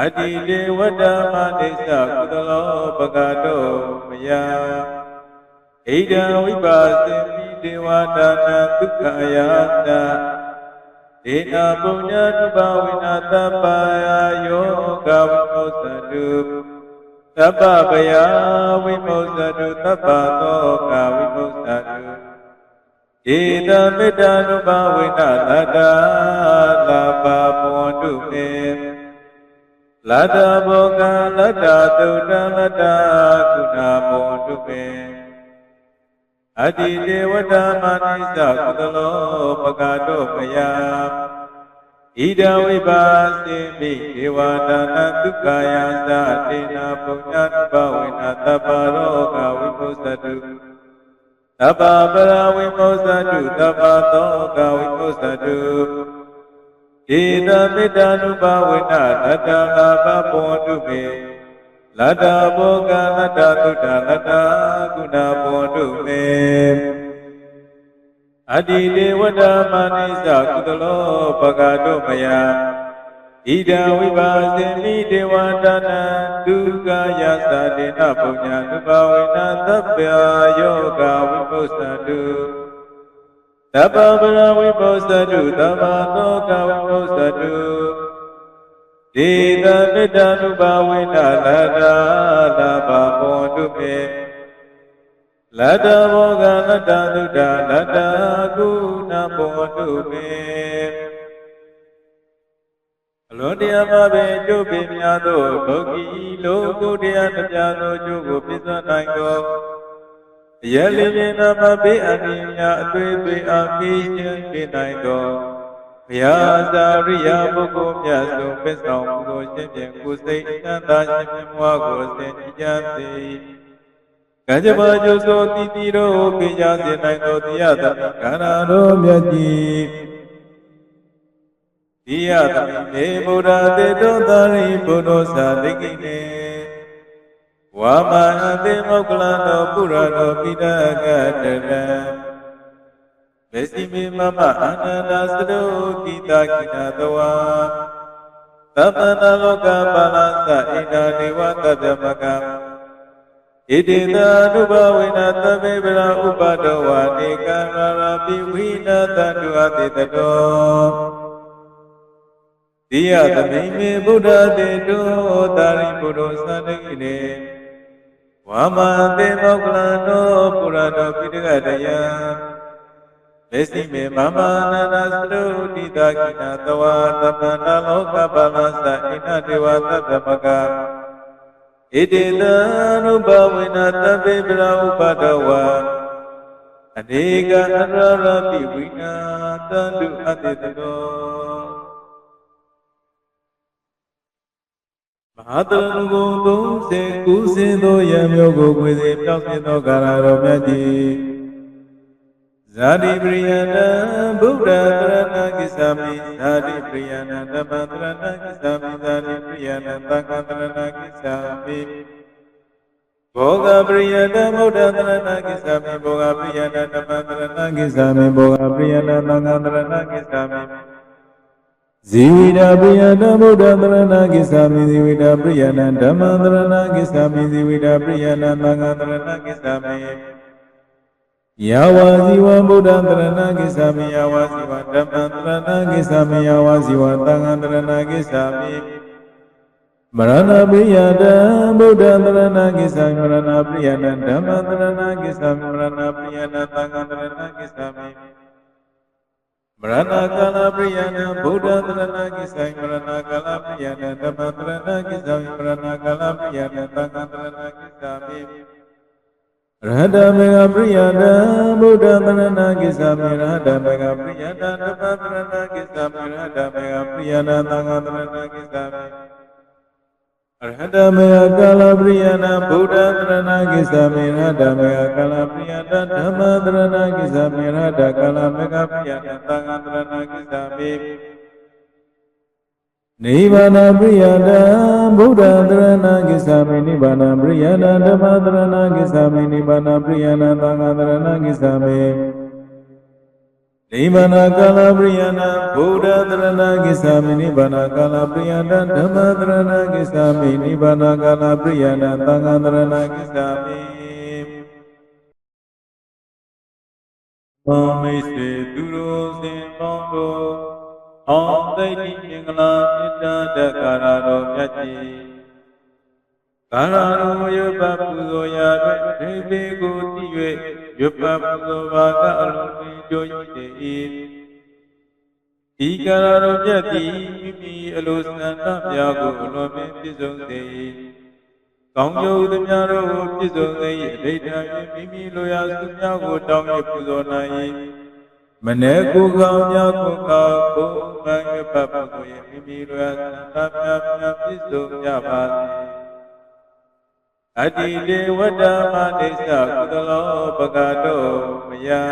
S1: အတ္တိတေဝတ္တမနိစ္စကုသလောပကတောမယဣဒံဝိပါစေမိဒေဝတာနာဒုက္ခယာတဒေနာပုညတုဘဝိနာတပ္ပယာယောဂဝိမောသတုသဗ္ဗဗယဝိမောသတုသဗ္ဗသောကဝိမောသတုဧတမေတ္တာနုဘဝိနာလတ္တာလာဘဘောတုမေလတ္တဘောကလတ္တသုတ္တလတ္တကုဏဘောတုပေအတ္တိတေဝတ္တမနိစ္စကုသလောပကတောမယဣဒံဝိပါစေမိဒေဝတာနဒုက္ခယာသတေနာပုညတုဘဝေနသဗ္ဗရောဂဝိမုသတုသဗ္ဗပရဝိမုသတုသဗ္ဗသောကဝိမုသတုဧတမေတ္တာနုဘဝေနလတ္တလာဘဘောတုပေလတ္တဘောကလတ္တသုတ္တလတ္တကုဏဘောတုပေအတ္တိတေဝတ္တမနိစ္စကုသလောပကတောမယဣဒံဝိပါစေမိဒေဝတာနံဒုက္ခယာသတေနပုညတုဘဝေနသဗ္ဗယောဂဝိပုသတုသဗ္ဗဗရဝိပုသတုသဗ္ဗသောကဝိပုသတုဒေသမေတ္တာနုဘဝေနလတ္တလာဘဘောတုပေလတ္တဘောကလတ္တသုတ္တလတ္တကုဏဘောတုပေအလွန်တရားမှာပဲကျုပ်ပင်များသောလောကီလောကုတရားတရားသောကျိုးကိုပြည့်စုံနိုင်သောအယလိမေနမဘေးအန္တရာယ်များအတွေ့အတွေ့အားဖြည့်ခြင်းပြနိုင်သောဘုရားသာရိယပုဂ္ဂိုလ်မြတ်ဆုံးပစ္ဆောင်ပူဇော်ခြင်းဖြင့်ကိုယ်စိတ်ချမ်းသာခြင်းမြတ်မွားကိုဆင်ကြံစေကံကြမ္မာကျိုးသောတိတိတို့ပြကြစေနိုင်သောတရားသတိကာရတော်မြတ်ကြီးဒီယသမိမေဗုဒ္ဓတေတောသာရိဘုဒ္ဓသာလိကိနေဝါမအတေမောကလံတော်ပုရတော်ပိဋကတရံမေစီမေမမအနန္တသရုကိတာကိနာတဝါသဗ္ဗနာလောကပါလသဣန္ဒာဒေဝသဗ္ဗမကံဣတိတာနုဘဝေနသဗ္ဗေပရဥပတောဝါနေကံရာပိဝိနတတုအတိတတောတိယသမိမေဗုဒ္ဓတေတောသာရိပုတ္တသန္တိနေဝါမတေမောကလံတောပုရတောပိဋကတယံမေစီမေမမနန္ဒသရုတိတာကိနာတဝါသဗ္ဗနာလောကပါလသဣန္ဒဒေဝသဗ္ဗမကံဣတိတံနုဘဝေနသဗ္ဗေပရဥပတောဝါအနေကအရရပိဝိနာတန္တုအတိတတောမဟာတရဏဂုံ30ကုစင်သောယံမျိုးကိုကိုယ်စေပြောင်းစင်သောကာရတော်မြတ်ကြီးဇာတိပရိယနာဗုဒ္ဓတရဏကိစ္ဆာမိဇာတိပရိယနာဓမ္မတရဏကိစ္ဆာမိဇာတိပရိယနာသံဃတရဏကိစ္ဆာမိဘ Boga Priyana Mudanana Kisami Boga Priyana Dhamadana Kisami Boga Priyana Tangadana Kisami Zivida Priyana Mudanana Kisami Zivida Priyana Dhamadana Kisami Zivida Priyana Tangadana Kisami Yawa Ziva Mudanana Kisami Yawa Ziva Dhamadana Kisami Yawa Ziva Tangadana Kisami Marana Priyana Buddha Dharana Kisami Marana Priyana Dhamma Dharana Kisami Marana Priyana Tanga Dharana Kisami Marana Kala Priyana Buddha Dharana Kisami Marana Kala Priyana Dhamma Dharana Kisami Marana Kala Priyana Tanga Dharana Kisami Radha Mega Priyana Buddha Dharana Kisami Radha Mega Priyana Dhamma Dharana Kisami Radha Mega Priyana Tanga Dharana Kisami Arhata Maya Kala Priyana Buddha Dharana Kisami Radha Maya Kala Priyana Dhamma Dharana Kisami Radha Kala Mega Priyana Tanga Dharana Kisami Nibbana Priyana Buddha Dharana Kisami Nibbana Priyana Dhamma Dharana Kisami Nibbana Priyana Tanga Dharana Kisami Nibbana Kala Priyana Buddha Dharana Kisami Nibbana Kala Priyana Dhamma Dharana Kisami Nibbana Kala Priyana Tanga Dharana Kisami Mami Se Duro Se Mondo Om Daiti Mingala Mita Dakararo Myati Kararo Yopa Puzo Yadwe Tebe Goti Yue Yopa Puzo Vaga Alumi Joyi Ikararo Myati Mimi Alusana Yago Lome Pizong Dei Kongyo Dumyaro Pizong Dei Data Mimi Loya Sumyago Tongyo Puzo Nai Maneku Gaunyaku Kako Manga Papa Mimi Loya Sumyago Pizong Yabasi Adi Devada Manisa Kudalo Bagato Maya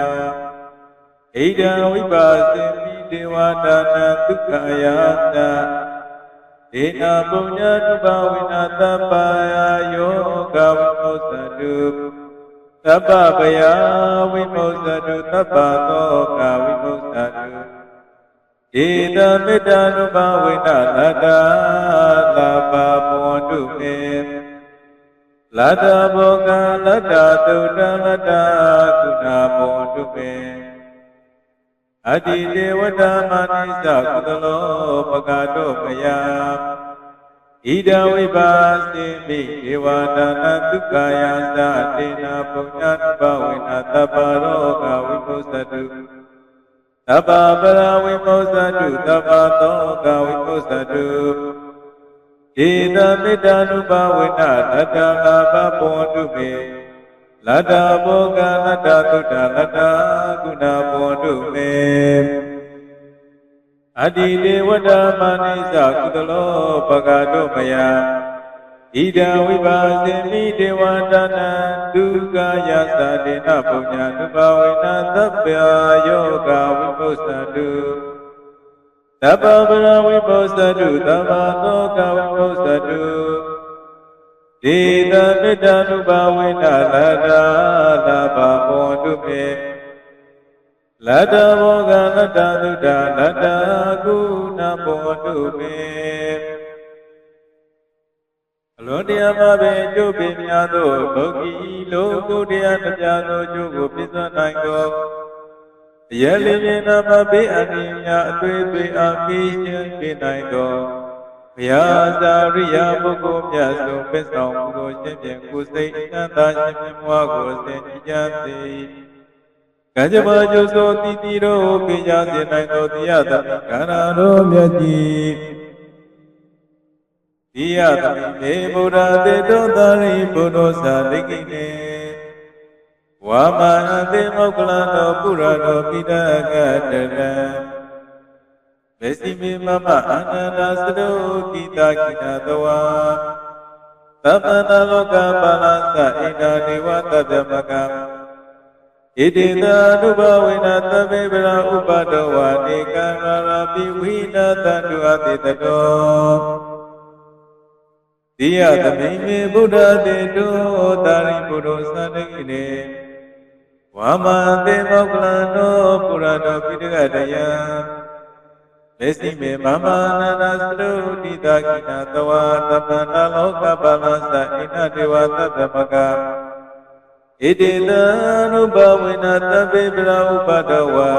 S1: Ida Vipasemi Devadana Tukayata Dena Punya Nubawina Tapaya Yoga Vimosadu Tapapaya Vimosadu Tapatoka Vimosadu Ida Medanubawina Lada Lapa Pondume Lada Boga Lada Tuda Lada Tuna Pondume Adi Devada Manisa Kudalo Bagato Maya Ida Vipasemi Devadana Tukaya Sadena Punya Bawina Taparoga Vimosadu Tapabara Vimosadu Tapatoga Vimosadu Ida Midanu Bawina Lada Lapa Pondume Lada Boga Lada Tuda Lada Guna Pondume Adi Devada Manisa Kudalo Bagato Maya Ida Vipasemi Devadana Dukaya Sadena Punya Nubawina Tapya Yoga Vimosadu Tapabara Vimosadu Tapatoka Vimosadu Dita Midanu Bawina Lada Lapa Pondume Lada Boga Lada Duda Lada Guna Pondume Alodia Mabe Jobi Myado Loki Loku Dia Najado Jogo Pisa Nango Yelina Mabe Animya Dwe Amishan Binaiko Yasa Riya Boko Myaso Pesong Bugo Shemyen Kusei Nanda Shemyen Mwago Senjiyate Kajama Joso Titiro Piya Senaino Tiyata Kararo Myati Tiyata Me Buddha Te Dotari Buddho Sadikine Wama Ante Moklano Purano Pidagatada Vesimi Mama Anana Sado Kita Kina Tawa Tapana Loka Palasa Ina Dewata Dhamakam Idita Nubawina Tabebra Upadawa Nikarara Piwina Tandu Atitato တိယသမိမေဗုဒ္ဓတေတောတာရိပုရောသန္တိနေဝါမတေမောကလန္တောပုရတောပိတကတယံမေစီမေမမနာနာသရုတိတာကိနာတဝါတပန္တလောကပလသဣနတေဝသတ္တမကဣတိတံအနုဘဝေနသဗ္ဗေပရာဥပဒဝါ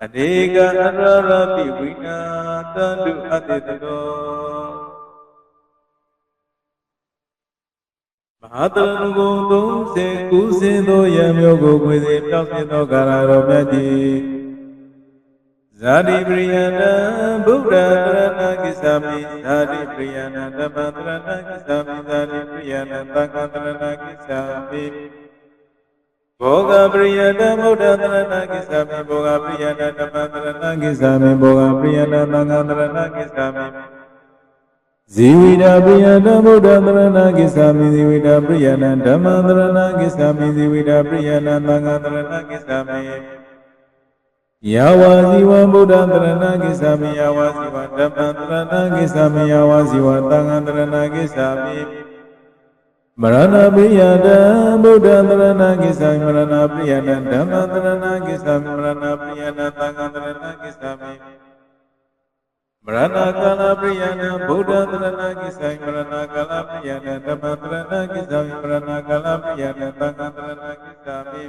S1: အနေကအရရပိဝိနာတန္တုအတေတတောမဟာတရဏဂုံ30ကုစင်သောယံမျိုးကိုခွေစေပြောင်းစင်သောကာလတော်မြတ်ကြီးဇာတိပရိယနာဗုဒ္ဓတရဏကိစ္ဆာမိဇာတိပရိယနာဓမ္မတရဏကိစ္ဆာမိဇာတိပရိယနာသံဃတရဏကိစ္ဆာမိဘောဂပရိယနာဗုဒ္ဓတရဏကိစ္ဆာမိဘောဂပရိယနာဓမ္မတရဏကိစ္ဆာမိဘောဂပရိယနာသံဃတရဏကိစ္ဆာမိဇီဝိတာပရိယနာဗုဒ္ဓတရဏကိစ္ဆာမိဇီဝိတာပရိယနာဓမ္မတရဏကိစ္ဆာမိဇီဝိတာပရိယနာသံဃတရဏကိစ္ဆာမိယာဝဇီဝဗုဒ္ဓတရဏကိစ္ဆာမိယာဝဇီဝဓမ္မတရဏကိစ္ဆာမိယာဝဇီဝသံဃတရဏကိစ္ဆာမိမရဏပရိယတံဗုဒ္ဓတရဏကိစ္ဆာမိမရဏပရိယတံဓမ္မတရဏကိစ္ဆာမိမရဏပရိယတံသံဃတရဏကိစ္ဆာမိမရဏကာလပရိယတံဗုဒ္ဓတရဏကိစ္ဆာမိမရဏကာလပရိယတံဓမ္မတရဏကိစ္ဆာမိမရဏကာလပရိယတံသံဃတရဏကိစ္ဆာမိ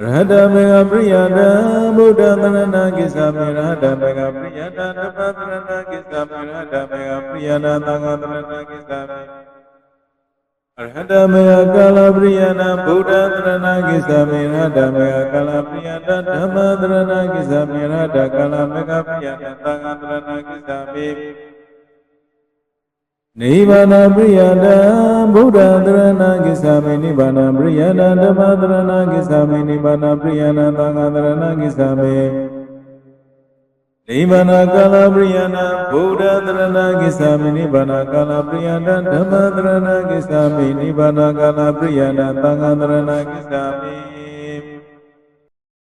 S1: ရဟတမေဃပရိယတံဗုဒ္ဓတရဏကိစ္ဆာမိရဟတမေဃပရိယတံဓမ္မတရဏကိစ္ဆာမိရဟတမေဃပရိယတံသံဃတရဏကိစ္ဆာမိအရဟတမေဃကာလပရိယနာဗုဒ္ဓတရဏကိစ္ဆာမိရဟတမေဃကာလပရိယတံဓမ္မတရဏကိစ္ဆာမိရဟတကာလမေဃပရိယတံသံဃတရဏကိစ္ဆာမိနိဗ္ဗာန်ပရိယတံဗုဒ္ဓတရဏကိစ္ဆာမိနိဗ္ဗာန်ပရိယတံဓမ္မတရဏကိစ္ဆာမိနိဗ္ဗာန်ပရိယတံသံဃတရဏကိစ္ဆာမိနိဗ္ဗာန်ကာလပရိယနာဗုဒ္ဓတရဏကိစ္ဆာမိနိဗ္ဗာန်ကာလပရိယတံဓမ္မတရဏကိစ္ဆာမိနိဗ္ဗာန်ကာလပရိယနာသံဃတရဏကိစ္ဆာမိ